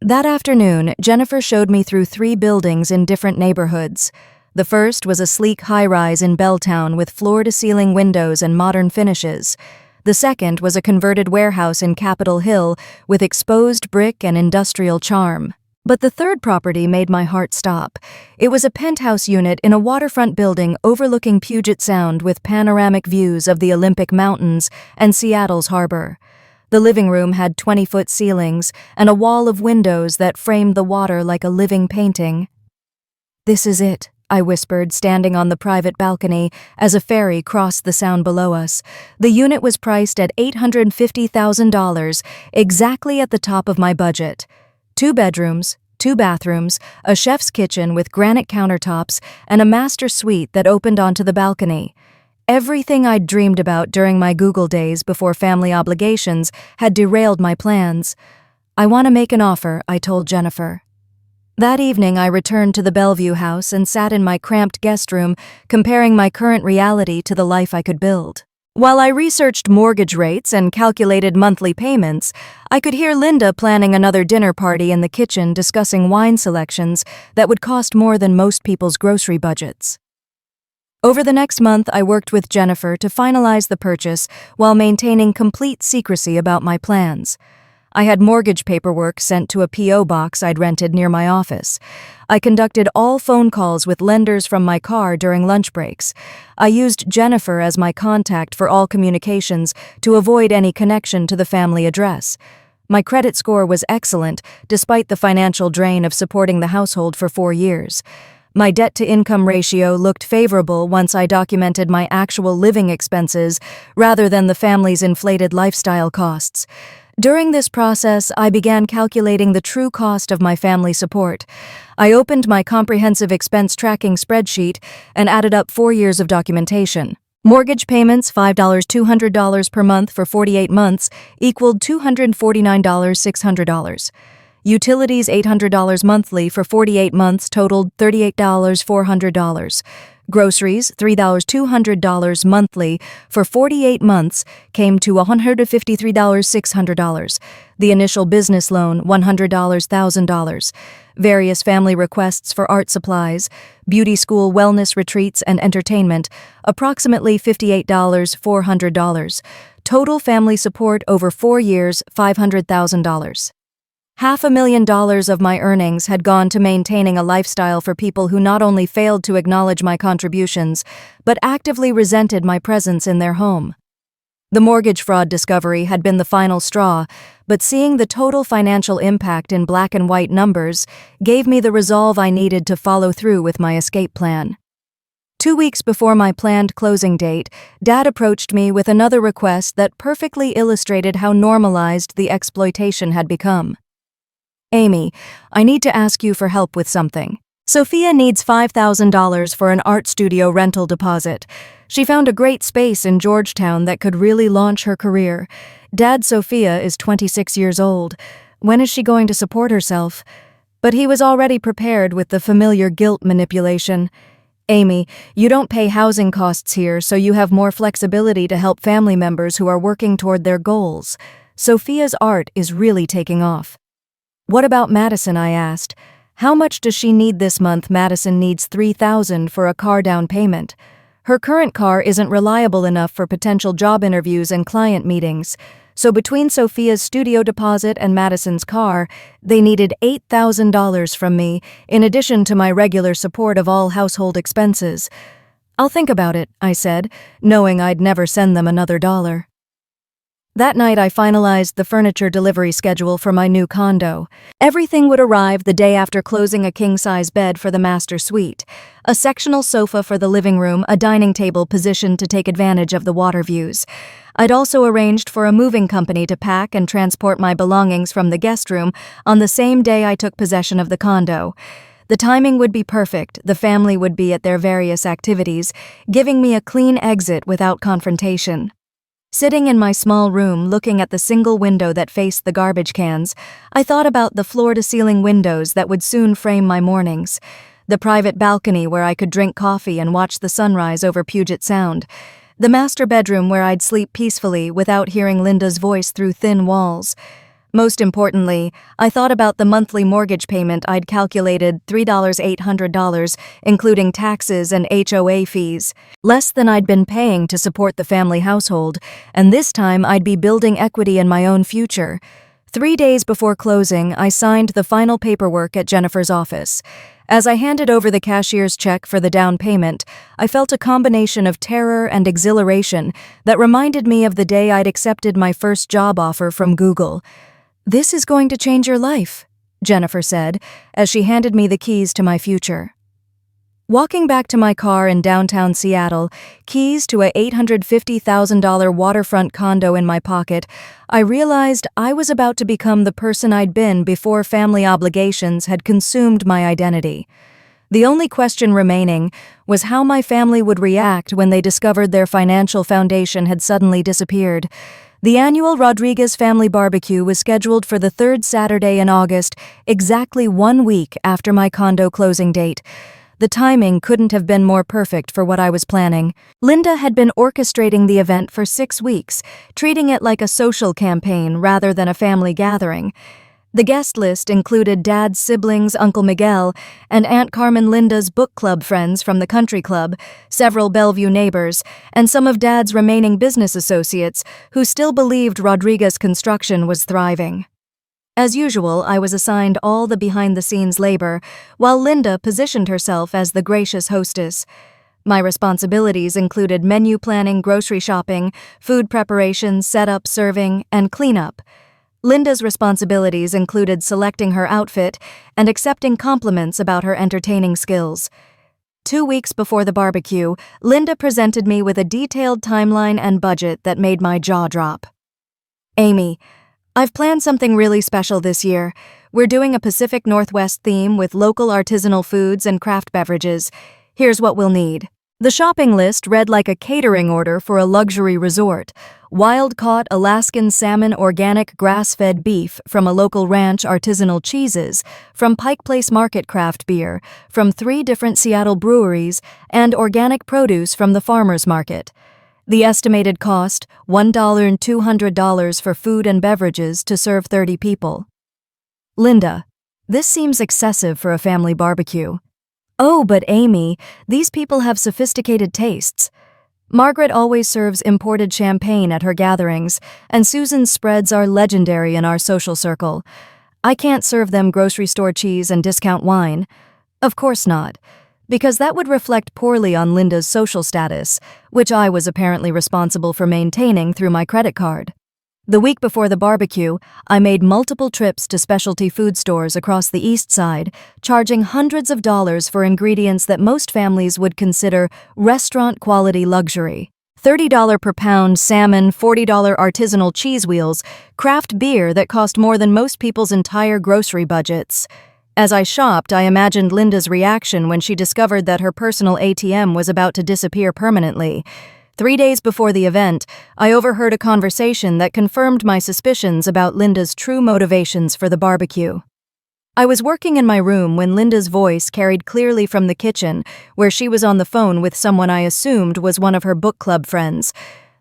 Speaker 1: That afternoon, Jennifer showed me through 3 buildings in different neighborhoods. The first was a sleek high-rise in Belltown with floor-to-ceiling windows and modern finishes. The second was a converted warehouse in Capitol Hill with exposed brick and industrial charm. But the third property made my heart stop. It was a penthouse unit in a waterfront building overlooking Puget Sound with panoramic views of the Olympic Mountains and Seattle's harbor. The living room had 20-foot ceilings and a wall of windows that framed the water like a living painting. "This is it," I whispered, standing on the private balcony as a ferry crossed the Sound below us. The unit was priced at $850,000, exactly at the top of my budget. 2 bedrooms, 2 bathrooms, a chef's kitchen with granite countertops, and a master suite that opened onto the balcony. Everything I'd dreamed about during my Google days before family obligations had derailed my plans. "I want to make an offer," I told Jennifer. That evening, I returned to the Bellevue house and sat in my cramped guest room, comparing my current reality to the life I could build. While I researched mortgage rates and calculated monthly payments, I could hear Linda planning another dinner party in the kitchen, discussing wine selections that would cost more than most people's grocery budgets. Over the next month, I worked with Jennifer to finalize the purchase while maintaining complete secrecy about my plans. I had mortgage paperwork sent to a P.O. box I'd rented near my office. I conducted all phone calls with lenders from my car during lunch breaks. I used Jennifer as my contact for all communications to avoid any connection to the family address. My credit score was excellent, despite the financial drain of supporting the household for 4 years. My debt-to-income ratio looked favorable once I documented my actual living expenses rather than the family's inflated lifestyle costs. During this process, I began calculating the true cost of my family support. I opened my comprehensive expense tracking spreadsheet and added up 4 years of documentation. Mortgage payments, $200 per month for 48 months, equaled $249,600. Utilities, $800 monthly for 48 months, totaled $38,400. Groceries, $3,200 monthly for 48 months, came to $153,600. The initial business loan, $100,000. Various family requests for art supplies, beauty school, wellness retreats, and entertainment, approximately $58,400. Total family support over 4 years, $500,000. $500,000 of my earnings had gone to maintaining a lifestyle for people who not only failed to acknowledge my contributions, but actively resented my presence in their home. The mortgage fraud discovery had been the final straw, but seeing the total financial impact in black and white numbers gave me the resolve I needed to follow through with my escape plan. 2 weeks before my planned closing date, Dad approached me with another request that perfectly illustrated how normalized the exploitation had become. "Amy, I need to ask you for help with something. Sophia needs $5,000 for an art studio rental deposit. She found a great space in Georgetown that could really launch her career. Dad, Sophia is 26 years old. When is she going to support herself?" But he was already prepared with the familiar guilt manipulation. "Amy, you don't pay housing costs here, so you have more flexibility to help family members who are working toward their goals. Sophia's art is really taking off." "What about Madison?" I asked. "How much does she need this month?" "Madison needs $3,000 for a car down payment. Her current car isn't reliable enough for potential job interviews and client meetings. So between Sophia's studio deposit and Madison's car, they needed $8,000 from me, in addition to my regular support of all household expenses." "I'll think about it," I said, knowing I'd never send them another dollar. That night, I finalized the furniture delivery schedule for my new condo. Everything would arrive the day after closing: a king-size bed for the master suite, a sectional sofa for the living room, a dining table positioned to take advantage of the water views. I'd also arranged for a moving company to pack and transport my belongings from the guest room on the same day I took possession of the condo. The timing would be perfect. The family would be at their various activities, giving me a clean exit without confrontation. Sitting in my small room, looking at the single window that faced the garbage cans, I thought about the floor-to-ceiling windows that would soon frame my mornings, the private balcony where I could drink coffee and watch the sunrise over Puget Sound, the master bedroom where I'd sleep peacefully without hearing Linda's voice through thin walls. Most importantly, I thought about the monthly mortgage payment I'd calculated: $3,800, including taxes and HOA fees, less than I'd been paying to support the family household, and this time I'd be building equity in my own future. 3 days before closing, I signed the final paperwork at Jennifer's office. As I handed over the cashier's check for the down payment, I felt a combination of terror and exhilaration that reminded me of the day I'd accepted my first job offer from Google. "This is going to change your life," Jennifer said, as she handed me the keys to my future. Walking back to my car in downtown Seattle, keys to a $850,000 waterfront condo in my pocket, I realized I was about to become the person I'd been before family obligations had consumed my identity. The only question remaining was how my family would react when they discovered their financial foundation had suddenly disappeared. The annual Rodriguez family barbecue was scheduled for the 3rd Saturday in August, exactly 1 week after my condo closing date. The timing couldn't have been more perfect for what I was planning. Linda had been orchestrating the event for 6 weeks, treating it like a social campaign rather than a family gathering. The guest list included Dad's siblings, Uncle Miguel, and Aunt Carmen Linda's book club friends from the country club, several Bellevue neighbors, and some of Dad's remaining business associates who still believed Rodriguez Construction was thriving. As usual, I was assigned all the behind-the-scenes labor, while Linda positioned herself as the gracious hostess. My responsibilities included menu planning, grocery shopping, food preparation, setup, serving, and cleanup. Linda's responsibilities included selecting her outfit and accepting compliments about her entertaining skills. 2 weeks before the barbecue, Linda presented me with a detailed timeline and budget that made my jaw drop. "Amy, I've planned something really special this year. We're doing a Pacific Northwest theme with local artisanal foods and craft beverages. Here's what we'll need." The shopping list read like a catering order for a luxury resort. Wild-caught Alaskan salmon, organic grass-fed beef from a local ranch, artisanal cheeses, from Pike Place Market craft beer, from 3 different Seattle breweries, and organic produce from the farmers market. The estimated cost, $1 and $200 for food and beverages to serve 30 people. Linda, this seems excessive for a family barbecue. Oh, but Amy, these people have sophisticated tastes. Margaret always serves imported champagne at her gatherings, and Susan's spreads are legendary in our social circle. I can't serve them grocery store cheese and discount wine. Of course not, because that would reflect poorly on Linda's social status, which I was apparently responsible for maintaining through my credit card. The week before the barbecue, I made multiple trips to specialty food stores across the East Side, charging hundreds of dollars for ingredients that most families would consider restaurant-quality luxury. $30 per pound salmon, $40 artisanal cheese wheels, craft beer that cost more than most people's entire grocery budgets. As I shopped, I imagined Linda's reaction when she discovered that her personal ATM was about to disappear permanently. 3 days before the event, I overheard a conversation that confirmed my suspicions about Linda's true motivations for the barbecue. I was working in my room when Linda's voice carried clearly from the kitchen, where she was on the phone with someone I assumed was one of her book club friends.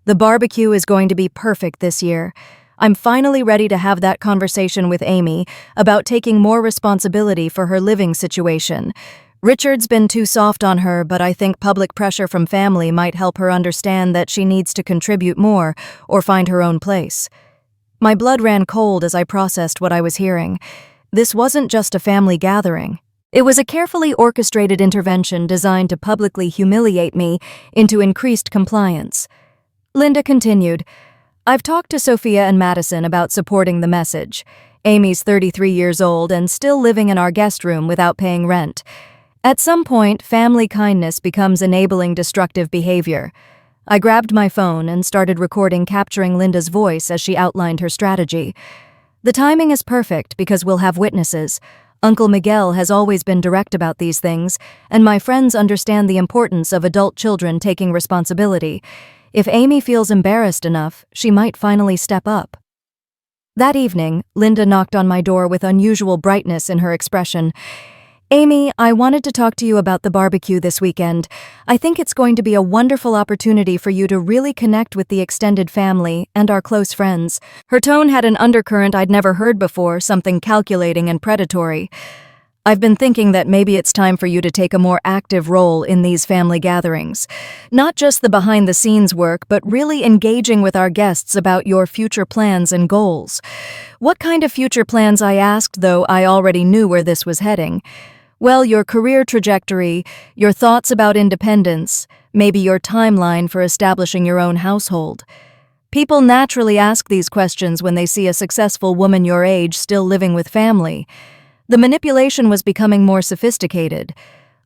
Speaker 1: "The barbecue is going to be perfect this year. I'm finally ready to have that conversation with Amy about taking more responsibility for her living situation. Richard's been too soft on her, but I think public pressure from family might help her understand that she needs to contribute more or find her own place." My blood ran cold as I processed what I was hearing. This wasn't just a family gathering. It was a carefully orchestrated intervention designed to publicly humiliate me into increased compliance. Linda continued, "I've talked to Sophia and Madison about supporting the message. Amy's 33 years old and still living in our guest room without paying rent. At some point, family kindness becomes enabling destructive behavior." I grabbed my phone and started recording, capturing Linda's voice as she outlined her strategy. "The timing is perfect because we'll have witnesses. Uncle Miguel has always been direct about these things, and my friends understand the importance of adult children taking responsibility. If Amy feels embarrassed enough, she might finally step up." That evening, Linda knocked on my door with unusual brightness in her expression. "Amy, I wanted to talk to you about the barbecue this weekend. I think it's going to be a wonderful opportunity for you to really connect with the extended family and our close friends." Her tone had an undercurrent I'd never heard before, something calculating and predatory. "I've been thinking that maybe it's time for you to take a more active role in these family gatherings. Not just the behind-the-scenes work, but really engaging with our guests about your future plans and goals." "What kind of future plans?" I asked, though I already knew where this was heading. "Well, your career trajectory, your thoughts about independence, maybe your timeline for establishing your own household. People naturally ask these questions when they see a successful woman your age still living with family." The manipulation was becoming more sophisticated.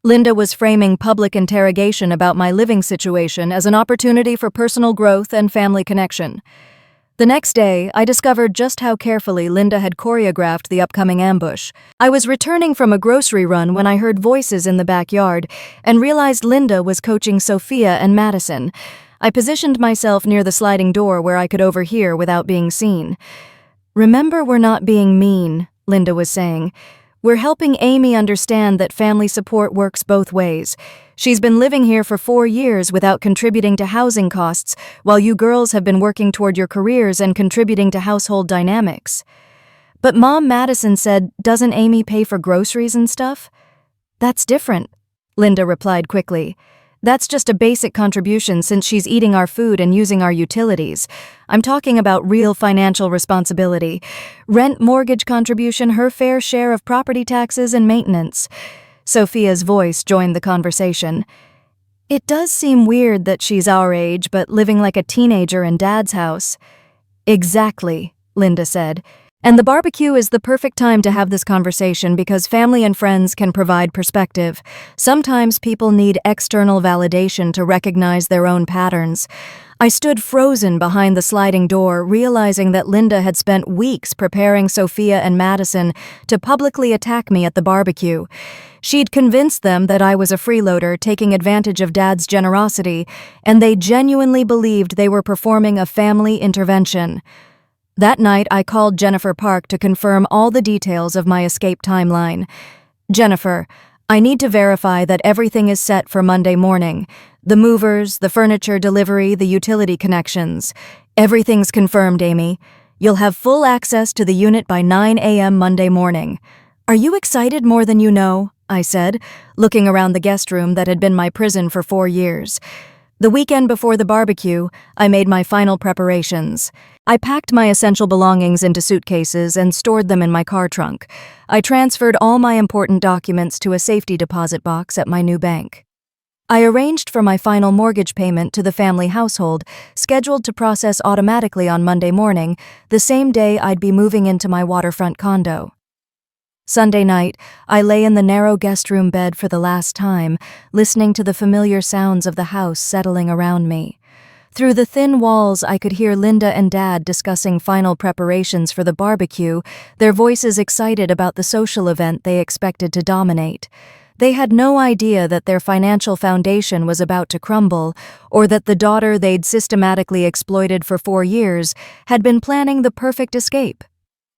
Speaker 1: Linda was framing public interrogation about my living situation as an opportunity for personal growth and family connection. The next day, I discovered just how carefully Linda had choreographed the upcoming ambush. I was returning from a grocery run when I heard voices in the backyard and realized Linda was coaching Sophia and Madison. I positioned myself near the sliding door where I could overhear without being seen. "Remember, we're not being mean," Linda was saying. "We're helping Amy understand that family support works both ways. She's been living here for 4 years without contributing to housing costs, while you girls have been working toward your careers and contributing to household dynamics." But Mom Madison said, "Doesn't Amy pay for groceries and stuff?" "That's different," Linda replied quickly. "That's just a basic contribution since she's eating our food and using our utilities. I'm talking about real financial responsibility. Rent, mortgage contribution, her fair share of property taxes and maintenance." Sophia's voice joined the conversation. "It does seem weird that she's our age but living like a teenager in Dad's house." "Exactly," Linda said. "And the barbecue is the perfect time to have this conversation because family and friends can provide perspective. Sometimes people need external validation to recognize their own patterns." I stood frozen behind the sliding door, realizing that Linda had spent weeks preparing Sophia and Madison to publicly attack me at the barbecue. She'd convinced them that I was a freeloader taking advantage of Dad's generosity, and they genuinely believed they were performing a family intervention. That night, I called Jennifer Park to confirm all the details of my escape timeline. "Jennifer, I need to verify that everything is set for Monday morning. The movers, the furniture delivery, the utility connections. Everything's confirmed, Amy. You'll have full access to the unit by 9 a.m. Monday morning." "Are you excited more than you know?" I said, looking around the guest room that had been my prison for 4 years. The weekend before the barbecue, I made my final preparations. I packed my essential belongings into suitcases and stored them in my car trunk. I transferred all my important documents to a safety deposit box at my new bank. I arranged for my final mortgage payment to the family household, scheduled to process automatically on Monday morning, the same day I'd be moving into my waterfront condo. Sunday night, I lay in the narrow guest room bed for the last time, listening to the familiar sounds of the house settling around me. Through the thin walls, I could hear Linda and Dad discussing final preparations for the barbecue, their voices excited about the social event they expected to dominate. They had no idea that their financial foundation was about to crumble, or that the daughter they'd systematically exploited for 4 years had been planning the perfect escape.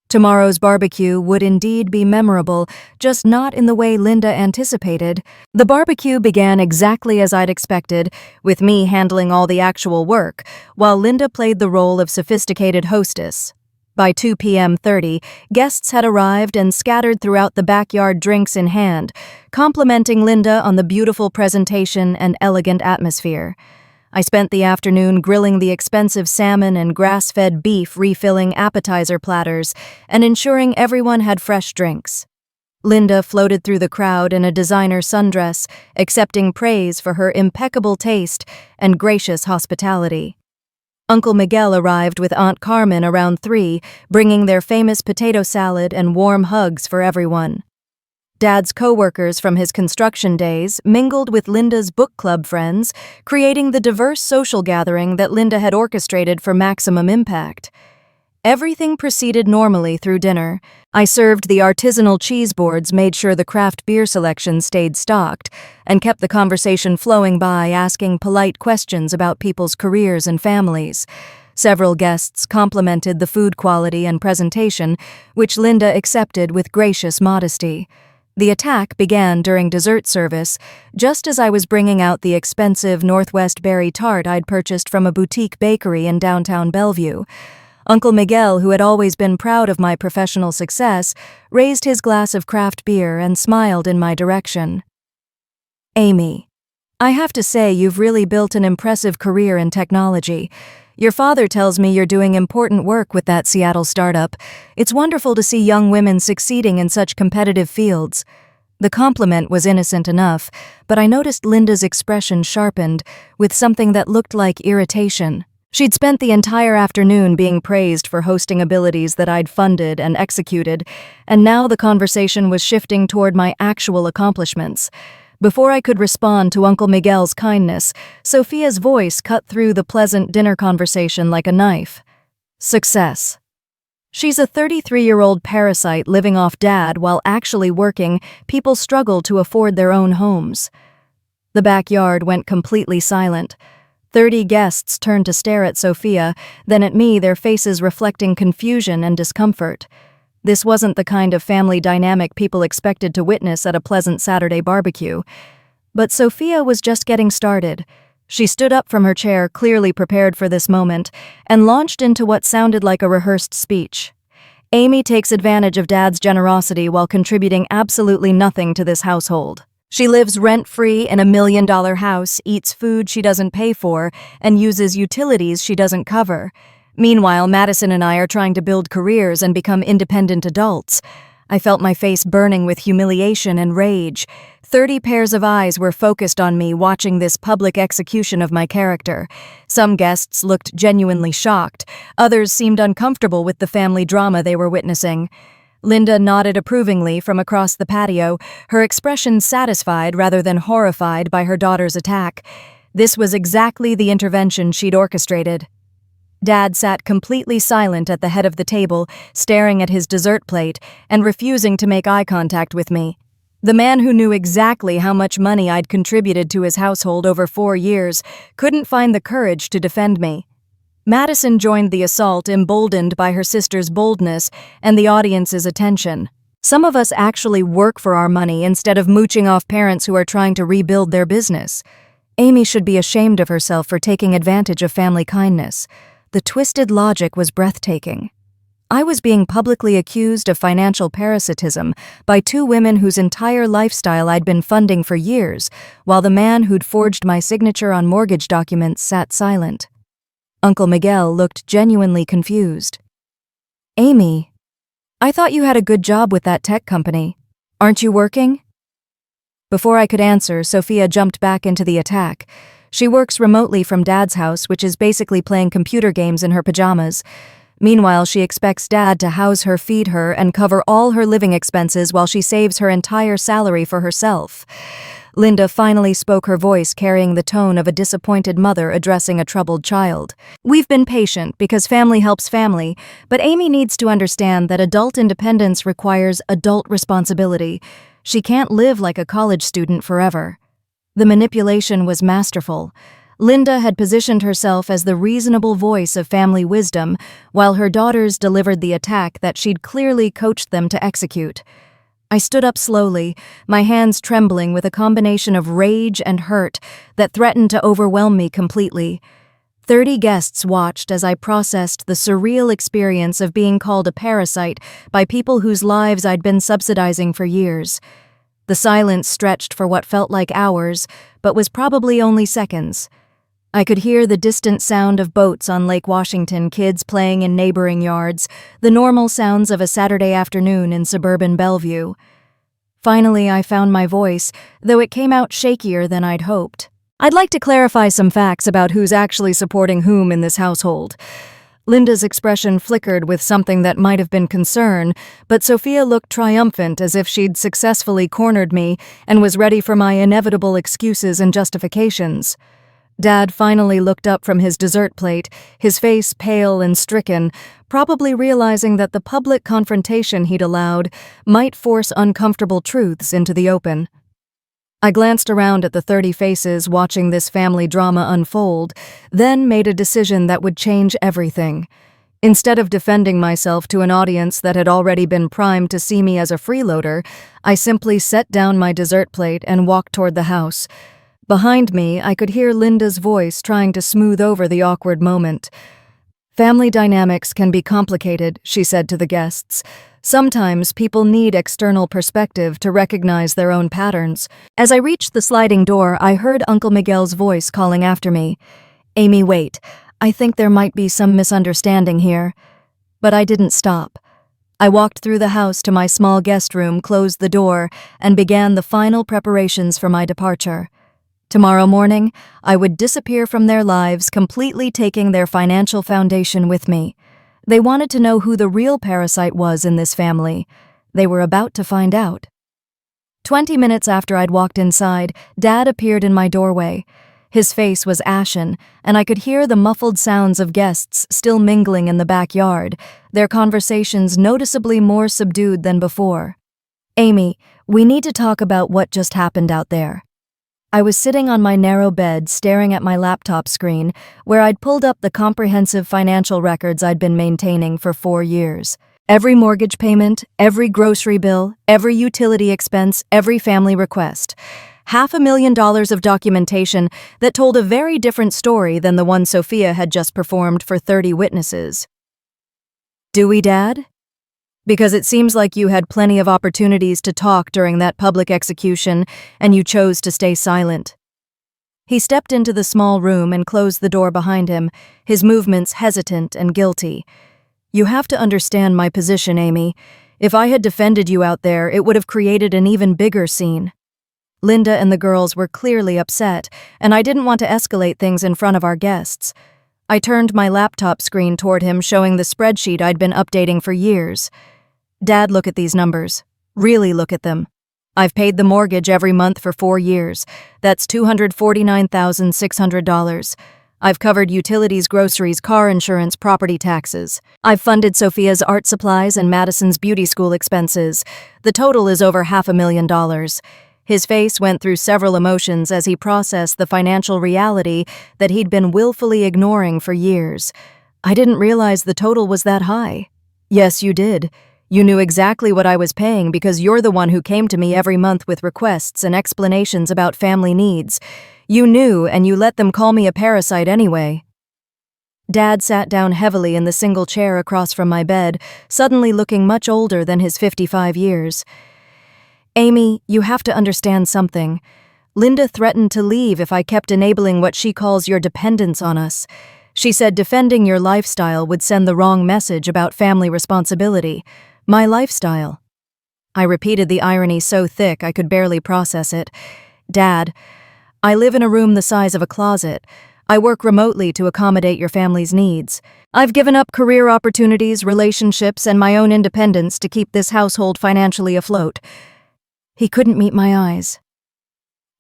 Speaker 1: Tomorrow's barbecue would indeed be memorable, just not in the way Linda anticipated. The barbecue began exactly as I'd expected, with me handling all the actual work, while Linda played the role of sophisticated hostess. By 2 p.m. 30, guests had arrived and scattered throughout the backyard, drinks in hand, complimenting Linda on the beautiful presentation and elegant atmosphere. I spent the afternoon grilling the expensive salmon and grass-fed beef, refilling appetizer platters, and ensuring everyone had fresh drinks. Linda floated through the crowd in a designer sundress, accepting praise for her impeccable taste and gracious hospitality. Uncle Miguel arrived with Aunt Carmen around 3, bringing their famous potato salad and warm hugs for everyone. Dad's co-workers from his construction days mingled with Linda's book club friends, creating the diverse social gathering that Linda had orchestrated for maximum impact. Everything proceeded normally through dinner. I served the artisanal cheese boards, made sure the craft beer selection stayed stocked, and kept the conversation flowing by asking polite questions about people's careers and families. Several guests complimented the food quality and presentation, which Linda accepted with gracious modesty. The attack began during dessert service, just as I was bringing out the expensive Northwest berry tart I'd purchased from a boutique bakery in downtown Bellevue. Uncle Miguel, who had always been proud of my professional success, raised his glass of craft beer and smiled in my direction. "Amy, I have to say you've really built an impressive career in technology. Your father tells me you're doing important work with that Seattle startup. It's wonderful to see young women succeeding in such competitive fields." The compliment was innocent enough, but I noticed Linda's expression sharpened, with something that looked like irritation. She'd spent the entire afternoon being praised for hosting abilities that I'd funded and executed, and now the conversation was shifting toward my actual accomplishments. Before I could respond to Uncle Miguel's kindness, Sophia's voice cut through the pleasant dinner conversation like a knife. "Success. She's a 33-year-old parasite living off Dad while actually working. People struggle to afford their own homes." The backyard went completely silent. 30 guests turned to stare at Sophia, then at me, their faces reflecting confusion and discomfort. This wasn't the kind of family dynamic people expected to witness at a pleasant Saturday barbecue. But Sophia was just getting started. She stood up from her chair, clearly prepared for this moment, and launched into what sounded like a rehearsed speech. Amy takes advantage of Dad's generosity while contributing absolutely nothing to this household. She lives rent-free in a $1 million house, eats food she doesn't pay for, and uses utilities she doesn't cover. Meanwhile, Madison and I are trying to build careers and become independent adults. I felt my face burning with humiliation and rage. 30 pairs of eyes were focused on me watching this public execution of my character. Some guests looked genuinely shocked. Others seemed uncomfortable with the family drama they were witnessing. Linda nodded approvingly from across the patio, her expression satisfied rather than horrified by her daughter's attack. This was exactly the intervention she'd orchestrated. Dad sat completely silent at the head of the table, staring at his dessert plate and refusing to make eye contact with me. The man who knew exactly how much money I'd contributed to his household over 4 years couldn't find the courage to defend me. Madison joined the assault, emboldened by her sister's boldness and the audience's attention. Some of us actually work for our money instead of mooching off parents who are trying to rebuild their business. Amy should be ashamed of herself for taking advantage of family kindness. The twisted logic was breathtaking. I was being publicly accused of financial parasitism by 2 women whose entire lifestyle I'd been funding for years, while the man who'd forged my signature on mortgage documents sat silent. Uncle Miguel looked genuinely confused. "Amy, I thought you had a good job with that tech company. Aren't you working?" Before I could answer, Sophia jumped back into the attack. She works remotely from Dad's house, which is basically playing computer games in her pajamas. Meanwhile, she expects Dad to house her, feed her, and cover all her living expenses while she saves her entire salary for herself. Linda finally spoke, her voice carrying the tone of a disappointed mother addressing a troubled child. "We've been patient because family helps family, but Amy needs to understand that adult independence requires adult responsibility. She can't live like a college student forever." The manipulation was masterful. Linda had positioned herself as the reasonable voice of family wisdom, while her daughters delivered the attack that she'd clearly coached them to execute. I stood up slowly, my hands trembling with a combination of rage and hurt that threatened to overwhelm me completely. 30 guests watched as I processed the surreal experience of being called a parasite by people whose lives I'd been subsidizing for years. The silence stretched for what felt like hours, but was probably only seconds. I could hear the distant sound of boats on Lake Washington, kids playing in neighboring yards, the normal sounds of a Saturday afternoon in suburban Bellevue. Finally, I found my voice, though it came out shakier than I'd hoped. "I'd like to clarify some facts about who's actually supporting whom in this household." Linda's expression flickered with something that might have been concern, but Sophia looked triumphant, as if she'd successfully cornered me and was ready for my inevitable excuses and justifications. Dad finally looked up from his dessert plate, his face pale and stricken, probably realizing that the public confrontation he'd allowed might force uncomfortable truths into the open. I glanced around at the 30 faces watching this family drama unfold, then made a decision that would change everything. Instead of defending myself to an audience that had already been primed to see me as a freeloader, I simply set down my dessert plate and walked toward the house. Behind me, I could hear Linda's voice trying to smooth over the awkward moment. "Family dynamics can be complicated," she said to the guests. "Sometimes people need external perspective to recognize their own patterns." As I reached the sliding door, I heard Uncle Miguel's voice calling after me. "Amy, wait. I think there might be some misunderstanding here." But I didn't stop. I walked through the house to my small guest room, closed the door, and began the final preparations for my departure. Tomorrow morning, I would disappear from their lives, completely taking their financial foundation with me. They wanted to know who the real parasite was in this family. They were about to find out. 20 minutes after I'd walked inside, Dad appeared in my doorway. His face was ashen, and I could hear the muffled sounds of guests still mingling in the backyard, their conversations noticeably more subdued than before. "Amy, we need to talk about what just happened out there." I was sitting on my narrow bed staring at my laptop screen, where I'd pulled up the comprehensive financial records I'd been maintaining for 4 years. Every mortgage payment, every grocery bill, every utility expense, every family request. $500,000 of documentation that told a very different story than the one Sophia had just performed for 30 witnesses. "Do we, Dad?" Because it seems like you had plenty of opportunities to talk during that public execution, and you chose to stay silent. He stepped into the small room and closed the door behind him, his movements hesitant and guilty. You have to understand my position, Amy. If I had defended you out there, it would have created an even bigger scene. Linda and the girls were clearly upset, and I didn't want to escalate things in front of our guests. I turned my laptop screen toward him, showing the spreadsheet I'd been updating for years. Dad, look at these numbers. Really look at them. I've paid the mortgage every month for 4 years. That's $249,600. I've covered utilities, groceries, car insurance, property taxes. I've funded Sophia's art supplies and Madison's beauty school expenses. The total is over $500,000. His face went through several emotions as he processed the financial reality that he'd been willfully ignoring for years. I didn't realize the total was that high. Yes, you did. You knew exactly what I was paying because you're the one who came to me every month with requests and explanations about family needs. You knew, and you let them call me a parasite anyway. Dad sat down heavily in the single chair across from my bed, suddenly looking much older than his 55 years. Amy, you have to understand something. Linda threatened to leave if I kept enabling what she calls your dependence on us. She said defending your lifestyle would send the wrong message about family responsibility. My lifestyle. I repeated the irony so thick I could barely process it. Dad, I live in a room the size of a closet. I work remotely to accommodate your family's needs. I've given up career opportunities, relationships, and my own independence to keep this household financially afloat. He couldn't meet my eyes.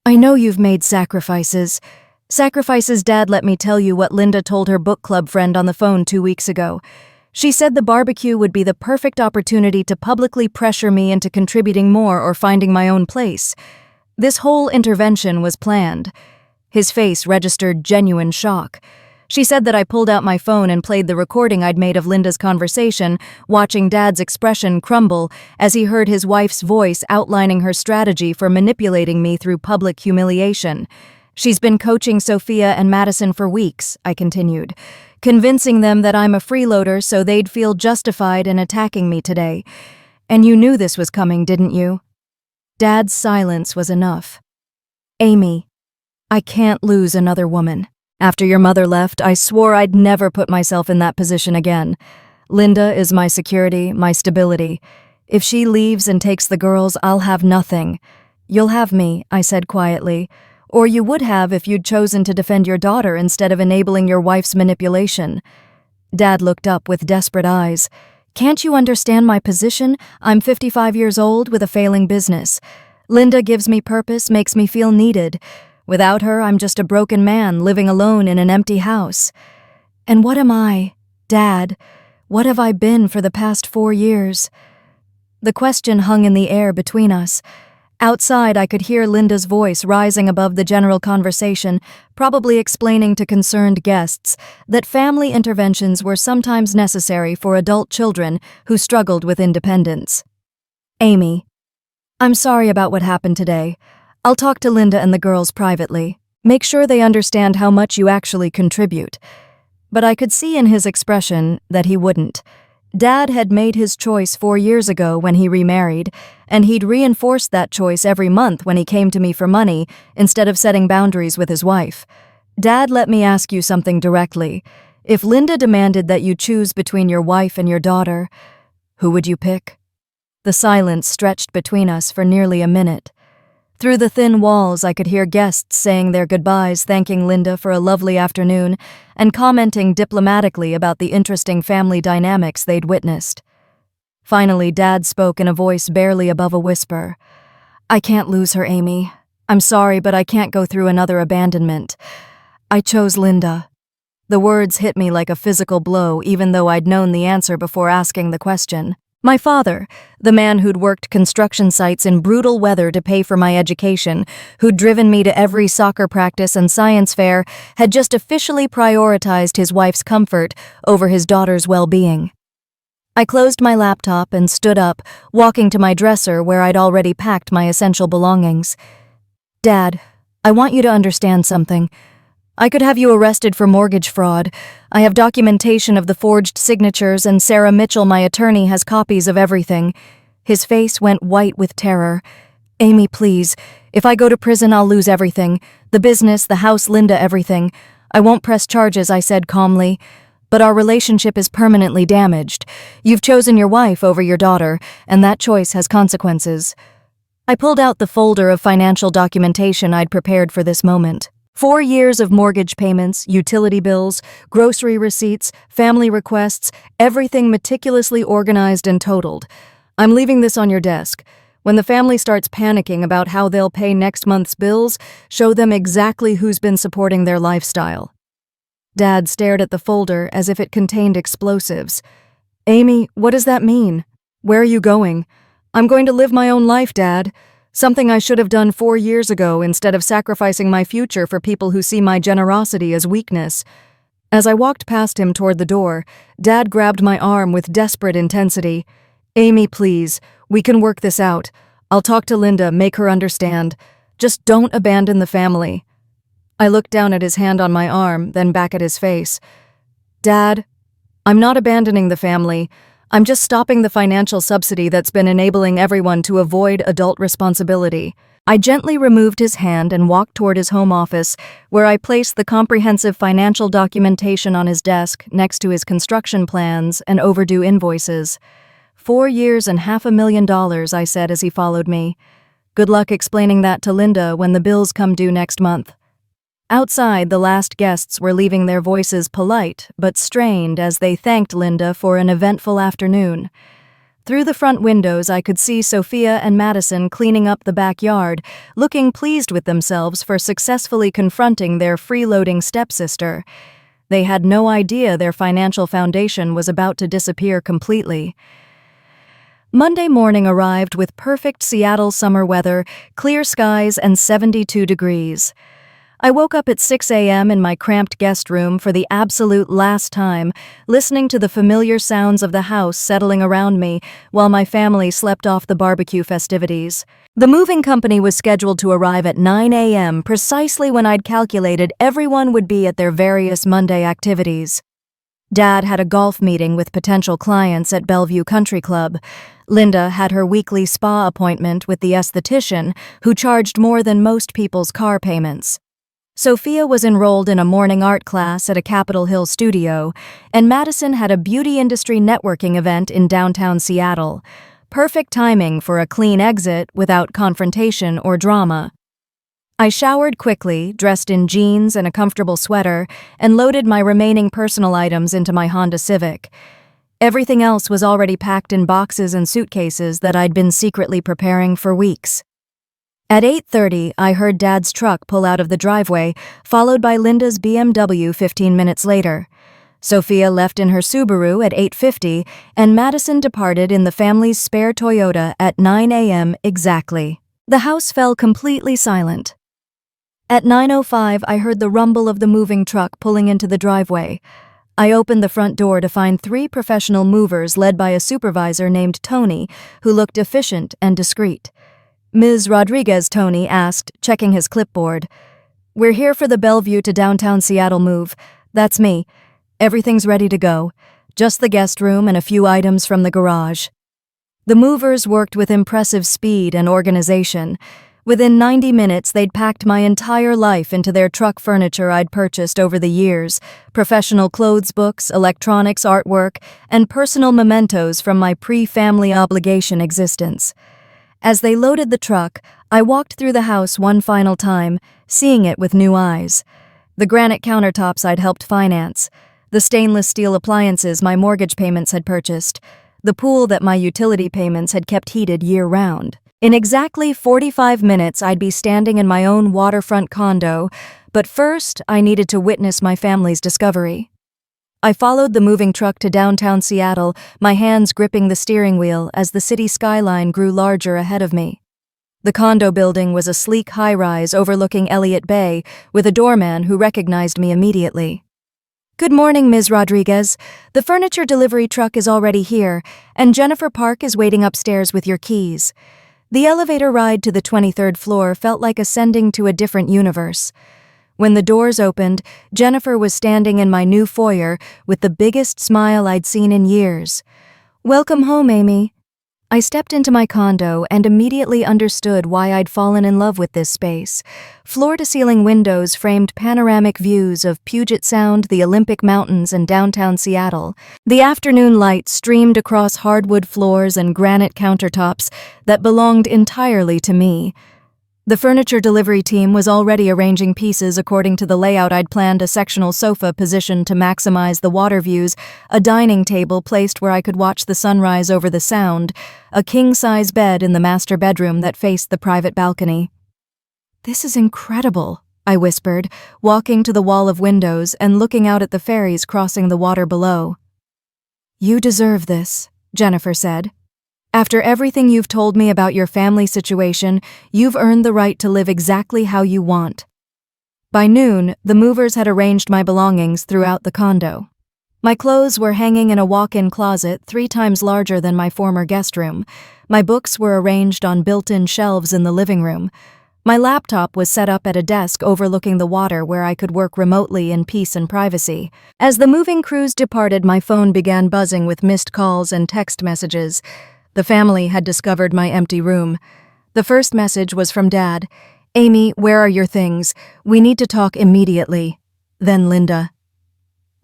Speaker 1: I know you've made sacrifices. Sacrifices, Dad. Let me tell you what Linda told her book club friend on the phone 2 weeks ago. She said the barbecue would be the perfect opportunity to publicly pressure me into contributing more or finding my own place. This whole intervention was planned. His face registered genuine shock. She said that I pulled out my phone and played the recording I'd made of Linda's conversation, watching Dad's expression crumble as he heard his wife's voice outlining her strategy for manipulating me through public humiliation. She's been coaching Sophia and Madison for weeks, I continued, convincing them that I'm a freeloader so they'd feel justified in attacking me today. And you knew this was coming, didn't you? Dad's silence was enough. Amy, I can't lose another woman. After your mother left, I swore I'd never put myself in that position again. Linda is my security, my stability. If she leaves and takes the girls, I'll have nothing. You'll have me, I said quietly. Or you would have if you'd chosen to defend your daughter instead of enabling your wife's manipulation. Dad looked up with desperate eyes. Can't you understand my position? I'm 55 years old with a failing business. Linda gives me purpose, makes me feel needed. Without her, I'm just a broken man living alone in an empty house. And what am I, Dad? What have I been for the past 4 years? The question hung in the air between us. Outside, I could hear Linda's voice rising above the general conversation, probably explaining to concerned guests that family interventions were sometimes necessary for adult children who struggled with independence. Amy, I'm sorry about what happened today. I'll talk to Linda and the girls privately. Make sure they understand how much you actually contribute. But I could see in his expression that he wouldn't. Dad had made his choice 4 years ago when he remarried, and he'd reinforced that choice every month when he came to me for money instead of setting boundaries with his wife. Dad, let me ask you something directly. If Linda demanded that you choose between your wife and your daughter, who would you pick? The silence stretched between us for nearly a minute. Through the thin walls, I could hear guests saying their goodbyes, thanking Linda for a lovely afternoon, and commenting diplomatically about the interesting family dynamics they'd witnessed. Finally, Dad spoke in a voice barely above a whisper. I can't lose her, Amy. I'm sorry, but I can't go through another abandonment. I chose Linda. The words hit me like a physical blow, even though I'd known the answer before asking the question. My father, the man who'd worked construction sites in brutal weather to pay for my education, who'd driven me to every soccer practice and science fair, had just officially prioritized his wife's comfort over his daughter's well-being. I closed my laptop and stood up, walking to my dresser where I'd already packed my essential belongings. Dad, I want you to understand something. I could have you arrested for mortgage fraud. I have documentation of the forged signatures, and Sarah Mitchell, my attorney, has copies of everything. His face went white with terror. Amy, please. If I go to prison, I'll lose everything. The business, the house, Linda, everything. I won't press charges, I said calmly. But our relationship is permanently damaged. You've chosen your wife over your daughter, and that choice has consequences. I pulled out the folder of financial documentation I'd prepared for this moment. 4 years of mortgage payments, utility bills, grocery receipts, family requests, everything meticulously organized and totaled. I'm leaving this on your desk. When the family starts panicking about how they'll pay next month's bills, show them exactly who's been supporting their lifestyle. Dad stared at the folder as if it contained explosives. Amy, what does that mean? Where are you going? I'm going to live my own life, Dad. Something I should have done 4 years ago instead of sacrificing my future for people who see my generosity as weakness. As I walked past him toward the door, Dad grabbed my arm with desperate intensity. Amy, please, we can work this out. I'll talk to Linda, make her understand. Just don't abandon the family. I looked down at his hand on my arm, then back at his face. Dad, I'm not abandoning the family. I'm just stopping the financial subsidy that's been enabling everyone to avoid adult responsibility. I gently removed his hand and walked toward his home office, where I placed the comprehensive financial documentation on his desk next to his construction plans and overdue invoices. 4 years and $500,000, I said as he followed me. Good luck explaining that to Linda when the bills come due next month. Outside, the last guests were leaving their voices polite but strained as they thanked Linda for an eventful afternoon. Through the front windows, I could see Sophia and Madison cleaning up the backyard, looking pleased with themselves for successfully confronting their freeloading stepsister. They had no idea their financial foundation was about to disappear completely. Monday morning arrived with perfect Seattle summer weather, clear skies, and 72 degrees. I woke up at 6 a.m. in my cramped guest room for the absolute last time, listening to the familiar sounds of the house settling around me while my family slept off the barbecue festivities. The moving company was scheduled to arrive at 9 a.m., precisely when I'd calculated everyone would be at their various Monday activities. Dad had a golf meeting with potential clients at Bellevue Country Club. Linda had her weekly spa appointment with the esthetician, who charged more than most people's car payments. Sophia was enrolled in a morning art class at a Capitol Hill studio, and Madison had a beauty industry networking event in downtown Seattle. Perfect timing for a clean exit without confrontation or drama. I showered quickly, dressed in jeans and a comfortable sweater, and loaded my remaining personal items into my Honda Civic. Everything else was already packed in boxes and suitcases that I'd been secretly preparing for weeks. At 8:30, I heard Dad's truck pull out of the driveway, followed by Linda's BMW 15 minutes later. Sophia left in her Subaru at 8:50, and Madison departed in the family's spare Toyota at 9 a.m. exactly. The house fell completely silent. At 9:05, I heard the rumble of the moving truck pulling into the driveway. I opened the front door to find 3 professional movers led by a supervisor named Tony, who looked efficient and discreet. Ms. Rodriguez, Tony asked, checking his clipboard. We're here for the Bellevue to downtown Seattle move. That's me. Everything's ready to go. Just the guest room and a few items from the garage. The movers worked with impressive speed and organization. Within 90 minutes, they'd packed my entire life into their truck furniture I'd purchased over the years, professional clothes books, electronics, artwork, and personal mementos from my pre-family obligation existence. As they loaded the truck, I walked through the house one final time, seeing it with new eyes. The granite countertops I'd helped finance, the stainless steel appliances my mortgage payments had purchased, the pool that my utility payments had kept heated year-round. In exactly 45 minutes, I'd be standing in my own waterfront condo, but first, I needed to witness my family's discovery. I followed the moving truck to downtown Seattle, my hands gripping the steering wheel as the city skyline grew larger ahead of me. The condo building was a sleek high-rise overlooking Elliott Bay, with a doorman who recognized me immediately. Good morning, Ms. Rodriguez. The furniture delivery truck is already here, and Jennifer Park is waiting upstairs with your keys. The elevator ride to the 23rd floor felt like ascending to a different universe. When the doors opened, Jennifer was standing in my new foyer with the biggest smile I'd seen in years. "Welcome home, Amy." I stepped into my condo and immediately understood why I'd fallen in love with this space. Floor-to-ceiling windows framed panoramic views of Puget Sound, the Olympic Mountains, and downtown Seattle. The afternoon light streamed across hardwood floors and granite countertops that belonged entirely to me. The furniture delivery team was already arranging pieces according to the layout I'd planned: a sectional sofa positioned to maximize the water views, a dining table placed where I could watch the sunrise over the Sound, a king-size bed in the master bedroom that faced the private balcony. "This is incredible," I whispered, walking to the wall of windows and looking out at the ferries crossing the water below. "You deserve this," Jennifer said. "After everything you've told me about your family situation, you've earned the right to live exactly how you want." By noon, the movers had arranged my belongings throughout the condo. My clothes were hanging in a walk-in closet 3 times larger than my former guest room. My books were arranged on built-in shelves in the living room. My laptop was set up at a desk overlooking the water where I could work remotely in peace and privacy. As the moving crews departed, my phone began buzzing with missed calls and text messages. The family had discovered my empty room. The first message was from Dad. "Amy, where are your things? We need to talk immediately." Then Linda.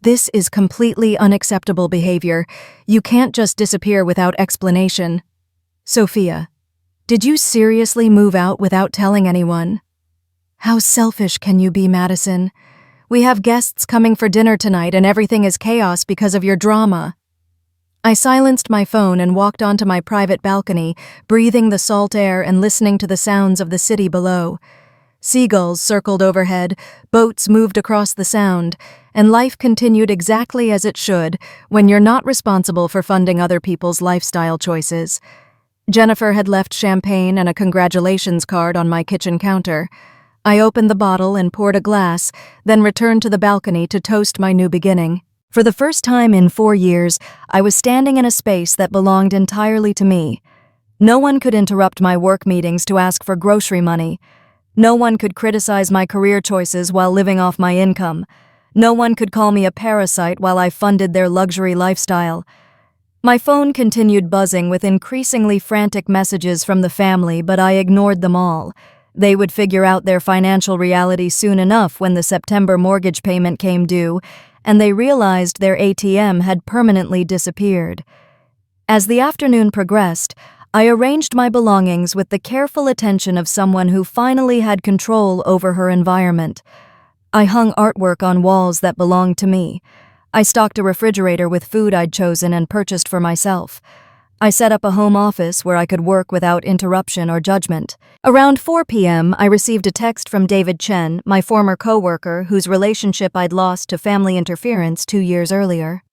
Speaker 1: "This is completely unacceptable behavior. You can't just disappear without explanation." Sophia. "Did you seriously move out without telling anyone?" "How selfish can you be, Madison? We have guests coming for dinner tonight and everything is chaos because of your drama." I silenced my phone and walked onto my private balcony, breathing the salt air and listening to the sounds of the city below. Seagulls circled overhead, boats moved across the Sound, and life continued exactly as it should when you're not responsible for funding other people's lifestyle choices. Jennifer had left champagne and a congratulations card on my kitchen counter. I opened the bottle and poured a glass, then returned to the balcony to toast my new beginning. For the first time in 4 years, I was standing in a space that belonged entirely to me. No one could interrupt my work meetings to ask for grocery money. No one could criticize my career choices while living off my income. No one could call me a parasite while I funded their luxury lifestyle. My phone continued buzzing with increasingly frantic messages from the family, but I ignored them all. They would figure out their financial reality soon enough when the September mortgage payment came due, and they realized their ATM had permanently disappeared. As the afternoon progressed, I arranged my belongings with the careful attention of someone who finally had control over her environment. I hung artwork on walls that belonged to me. I stocked a refrigerator with food I'd chosen and purchased for myself. I set up a home office where I could work without interruption or judgment. Around 4 p.m., I received a text from David Chen, my former coworker whose relationship I'd lost to family interference 2 years earlier.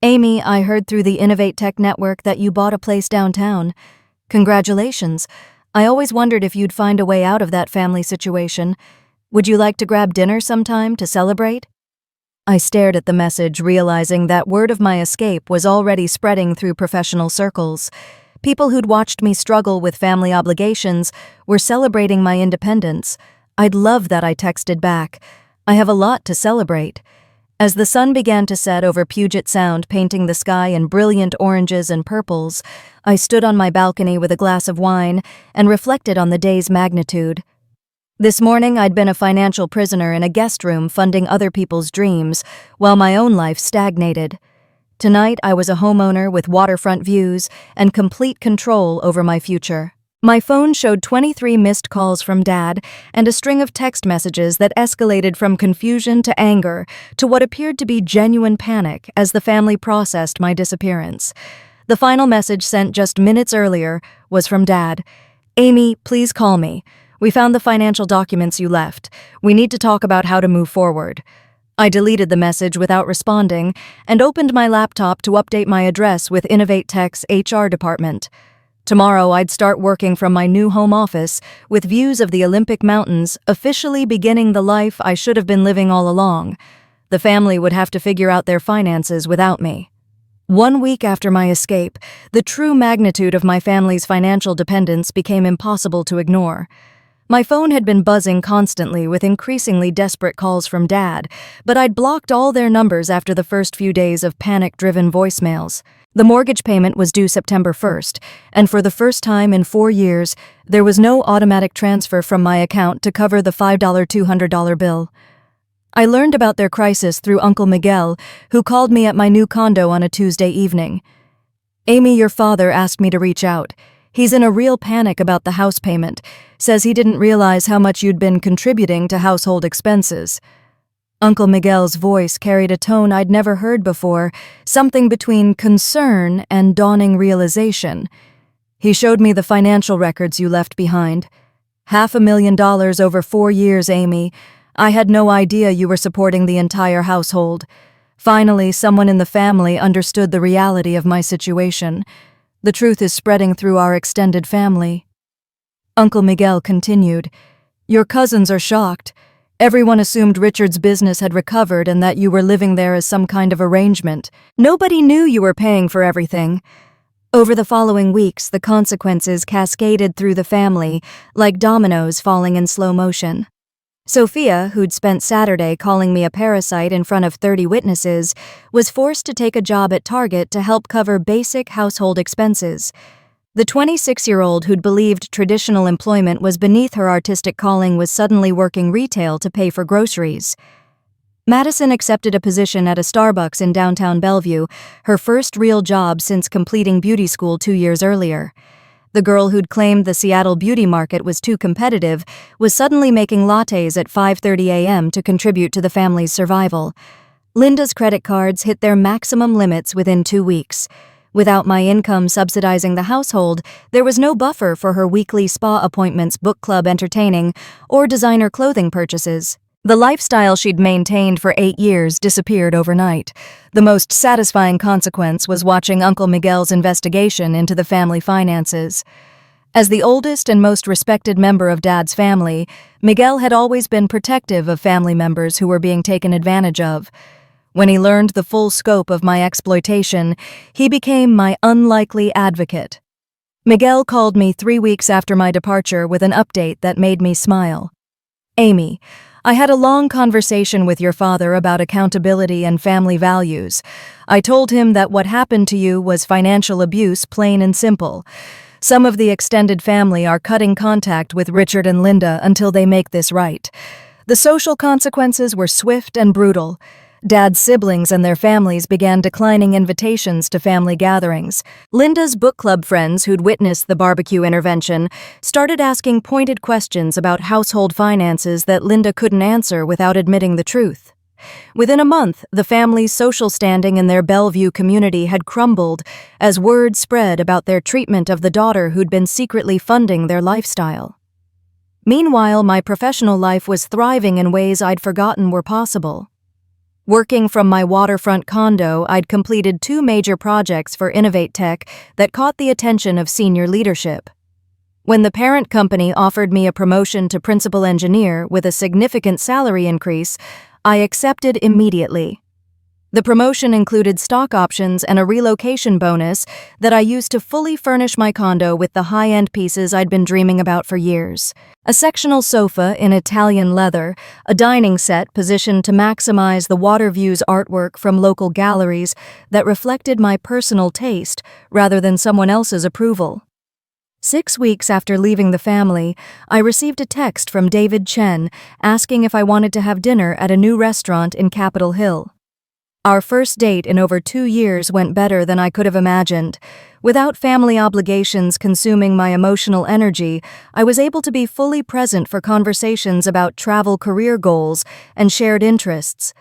Speaker 1: "Amy, I heard through the Innovate Tech Network that you bought a place downtown. Congratulations. I always wondered if you'd find a way out of that family situation. Would you like to grab dinner sometime to celebrate?" I stared at the message, realizing that word of my escape was already spreading through professional circles. People who'd watched me struggle with family obligations were celebrating my independence. I'd love that, I texted back. I have a lot to celebrate. As the sun began to set over Puget Sound, painting the sky in brilliant oranges and purples, I stood on my balcony with a glass of wine and reflected on the day's magnitude. This morning, I'd been a financial prisoner in a guest room funding other people's dreams, while my own life stagnated. Tonight, I was a homeowner with waterfront views and complete control over my future. My phone showed 23 missed calls from Dad and a string of text messages that escalated from confusion to anger to what appeared to be genuine panic as the family processed my disappearance. The final message, sent just minutes earlier, was from Dad. "Amy, please call me. We found the financial documents you left. We need to talk about how to move forward." I deleted the message without responding and opened my laptop to update my address with Innovate Tech's HR department. Tomorrow, I'd start working from my new home office with views of the Olympic Mountains, officially beginning the life I should have been living all along. The family would have to figure out their finances without me. 1 week after my escape, the true magnitude of my family's financial dependence became impossible to ignore. My phone had been buzzing constantly with increasingly desperate calls from Dad, but I'd blocked all their numbers after the first few days of panic-driven voicemails. The mortgage payment was due September 1st, and for the first time in 4 years, there was no automatic transfer from my account to cover the $200 bill. I learned about their crisis through Uncle Miguel, who called me at my new condo on a Tuesday evening. "Amy, your father asked me to reach out. He's in a real panic about the house payment, says he didn't realize how much you'd been contributing to household expenses." Uncle Miguel's voice carried a tone I'd never heard before, something between concern and dawning realization. He showed me the financial records you left behind. $500,000 over 4 years, Amy. I had no idea you were supporting the entire household. Finally, someone in the family understood the reality of my situation. The truth is spreading through our extended family. Uncle Miguel continued, "Your cousins are shocked. Everyone assumed Richard's business had recovered and that you were living there as some kind of arrangement. Nobody knew you were paying for everything." Over the following weeks, the consequences cascaded through the family, like dominoes falling in slow motion. Sophia, who'd spent Saturday calling me a parasite in front of 30 witnesses, was forced to take a job at Target to help cover basic household expenses. The 26-year-old who'd believed traditional employment was beneath her artistic calling was suddenly working retail to pay for groceries. Madison accepted a position at a Starbucks in downtown Bellevue, her first real job since completing beauty school 2 years earlier. The girl who'd claimed the Seattle beauty market was too competitive was suddenly making lattes at 5:30 a.m. to contribute to the family's survival. Linda's credit cards hit their maximum limits within 2 weeks. Without my income subsidizing the household, there was no buffer for her weekly spa appointments, book club entertaining, or designer clothing purchases. The lifestyle she'd maintained for 8 years disappeared overnight. The most satisfying consequence was watching Uncle Miguel's investigation into the family finances. As the oldest and most respected member of Dad's family, Miguel had always been protective of family members who were being taken advantage of. When he learned the full scope of my exploitation, he became my unlikely advocate. Miguel called me 3 weeks after my departure with an update that made me smile. "Amy, I had a long conversation with your father about accountability and family values. I told him that what happened to you was financial abuse, plain and simple. Some of the extended family are cutting contact with Richard and Linda until they make this right. The social consequences were swift and brutal. Dad's siblings and their families began declining invitations to family gatherings. Linda's book club friends who'd witnessed the barbecue intervention started asking pointed questions about household finances that Linda couldn't answer without admitting the truth. Within a month, the family's social standing in their Bellevue community had crumbled as word spread about their treatment of the daughter who'd been secretly funding their lifestyle. Meanwhile, my professional life was thriving in ways I'd forgotten were possible. Working from my waterfront condo, I'd completed 2 major projects for Innovate Tech that caught the attention of senior leadership. When the parent company offered me a promotion to principal engineer with a significant salary increase, I accepted immediately. The promotion included stock options and a relocation bonus that I used to fully furnish my condo with the high-end pieces I'd been dreaming about for years. A sectional sofa in Italian leather, a dining set positioned to maximize the water views artwork from local galleries that reflected my personal taste rather than someone else's approval. 6 weeks after leaving the family, I received a text from David Chen asking if I wanted to have dinner at a new restaurant in Capitol Hill. Our first date in over 2 years went better than I could have imagined. Without family obligations consuming my emotional energy, I was able to be fully present for conversations about travel career goals and shared interests.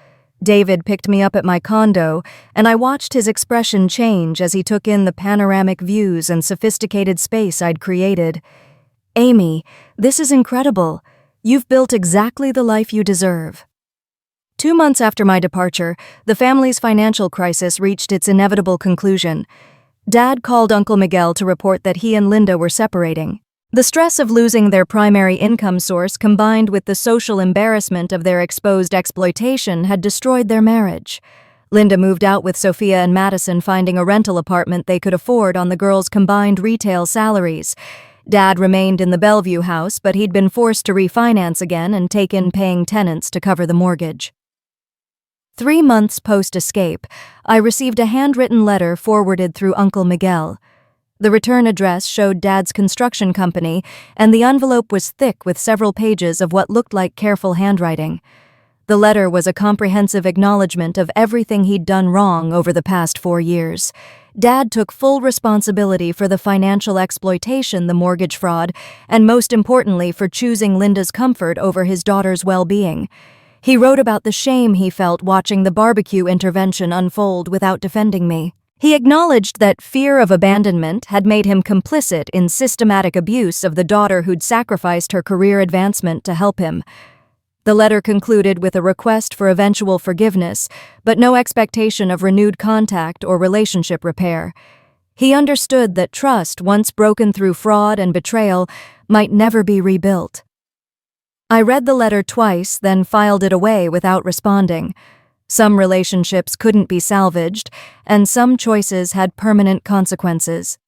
Speaker 1: David picked me up at my condo, and I watched his expression change as he took in the panoramic views and sophisticated space I'd created. "Amy, this is incredible. You've built exactly the life you deserve." 2 months after my departure, the family's financial crisis reached its inevitable conclusion. Dad called Uncle Miguel to report that he and Linda were separating. The stress of losing their primary income source combined with the social embarrassment of their exposed exploitation had destroyed their marriage. Linda moved out with Sophia and Madison, finding a rental apartment they could afford on the girls' combined retail salaries. Dad remained in the Bellevue house, but he'd been forced to refinance again and take in paying tenants to cover the mortgage. 3 months post-escape, I received a handwritten letter forwarded through Uncle Miguel. The return address showed Dad's construction company, and the envelope was thick with several pages of what looked like careful handwriting. The letter was a comprehensive acknowledgement of everything he'd done wrong over the past 4 years. Dad took full responsibility for the financial exploitation, the mortgage fraud, and most importantly for choosing Linda's comfort over his daughter's well-being. He wrote about the shame he felt watching the BBQ intervention unfold without defending me. He acknowledged that fear of abandonment had made him complicit in systematic abuse of the daughter who'd sacrificed her career advancement to help him. The letter concluded with a request for eventual forgiveness, but no expectation of renewed contact or relationship repair. He understood that trust, once broken through fraud and betrayal, might never be rebuilt. I read the letter twice, then filed it away without responding. Some relationships couldn't be salvaged, and some choices had permanent consequences.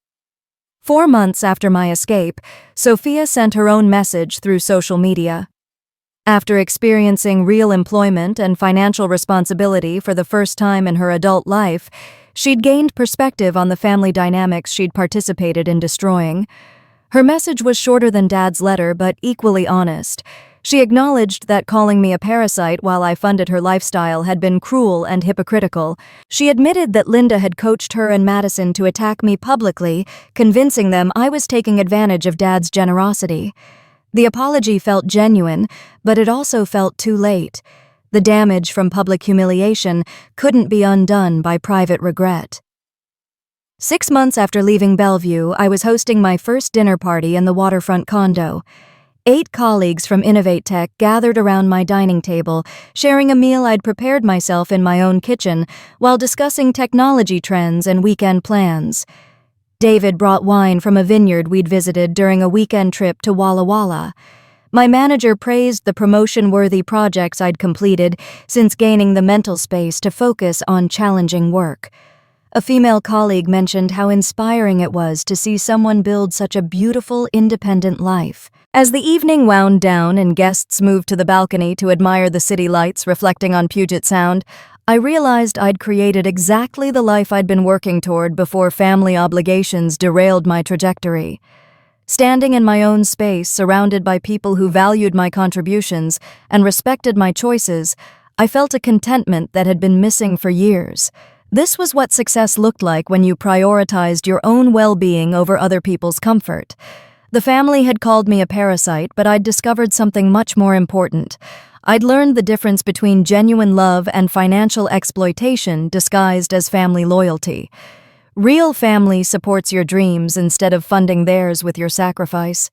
Speaker 1: 4 months after my escape, Sophia sent her own message through social media. After experiencing real employment and financial responsibility for the first time in her adult life, she'd gained perspective on the family dynamics she'd participated in destroying. Her message was shorter than Dad's letter, but equally honest. She acknowledged that calling me a parasite while I funded her lifestyle had been cruel and hypocritical. She admitted that Linda had coached her and Madison to attack me publicly, convincing them I was taking advantage of Dad's generosity. The apology felt genuine, but it also felt too late. The damage from public humiliation couldn't be undone by private regret. 6 months after leaving Bellevue, I was hosting my first dinner party in the waterfront condo. 8 colleagues from Innovate Tech gathered around my dining table, sharing a meal I'd prepared myself in my own kitchen while discussing technology trends and weekend plans. David brought wine from a vineyard we'd visited during a weekend trip to Walla Walla. My manager praised the promotion-worthy projects I'd completed since gaining the mental space to focus on challenging work. A female colleague mentioned how inspiring it was to see someone build such a beautiful, independent life. As the evening wound down and guests moved to the balcony to admire the city lights reflecting on Puget Sound, I realized I'd created exactly the life I'd been working toward before family obligations derailed my trajectory. Standing in my own space, surrounded by people who valued my contributions and respected my choices, I felt a contentment that had been missing for years. This was what success looked like when you prioritized your own well-being over other people's comfort. The family had called me a parasite, but I'd discovered something much more important. I'd learned the difference between genuine love and financial exploitation disguised as family loyalty. Real family supports your dreams instead of funding theirs with your sacrifice.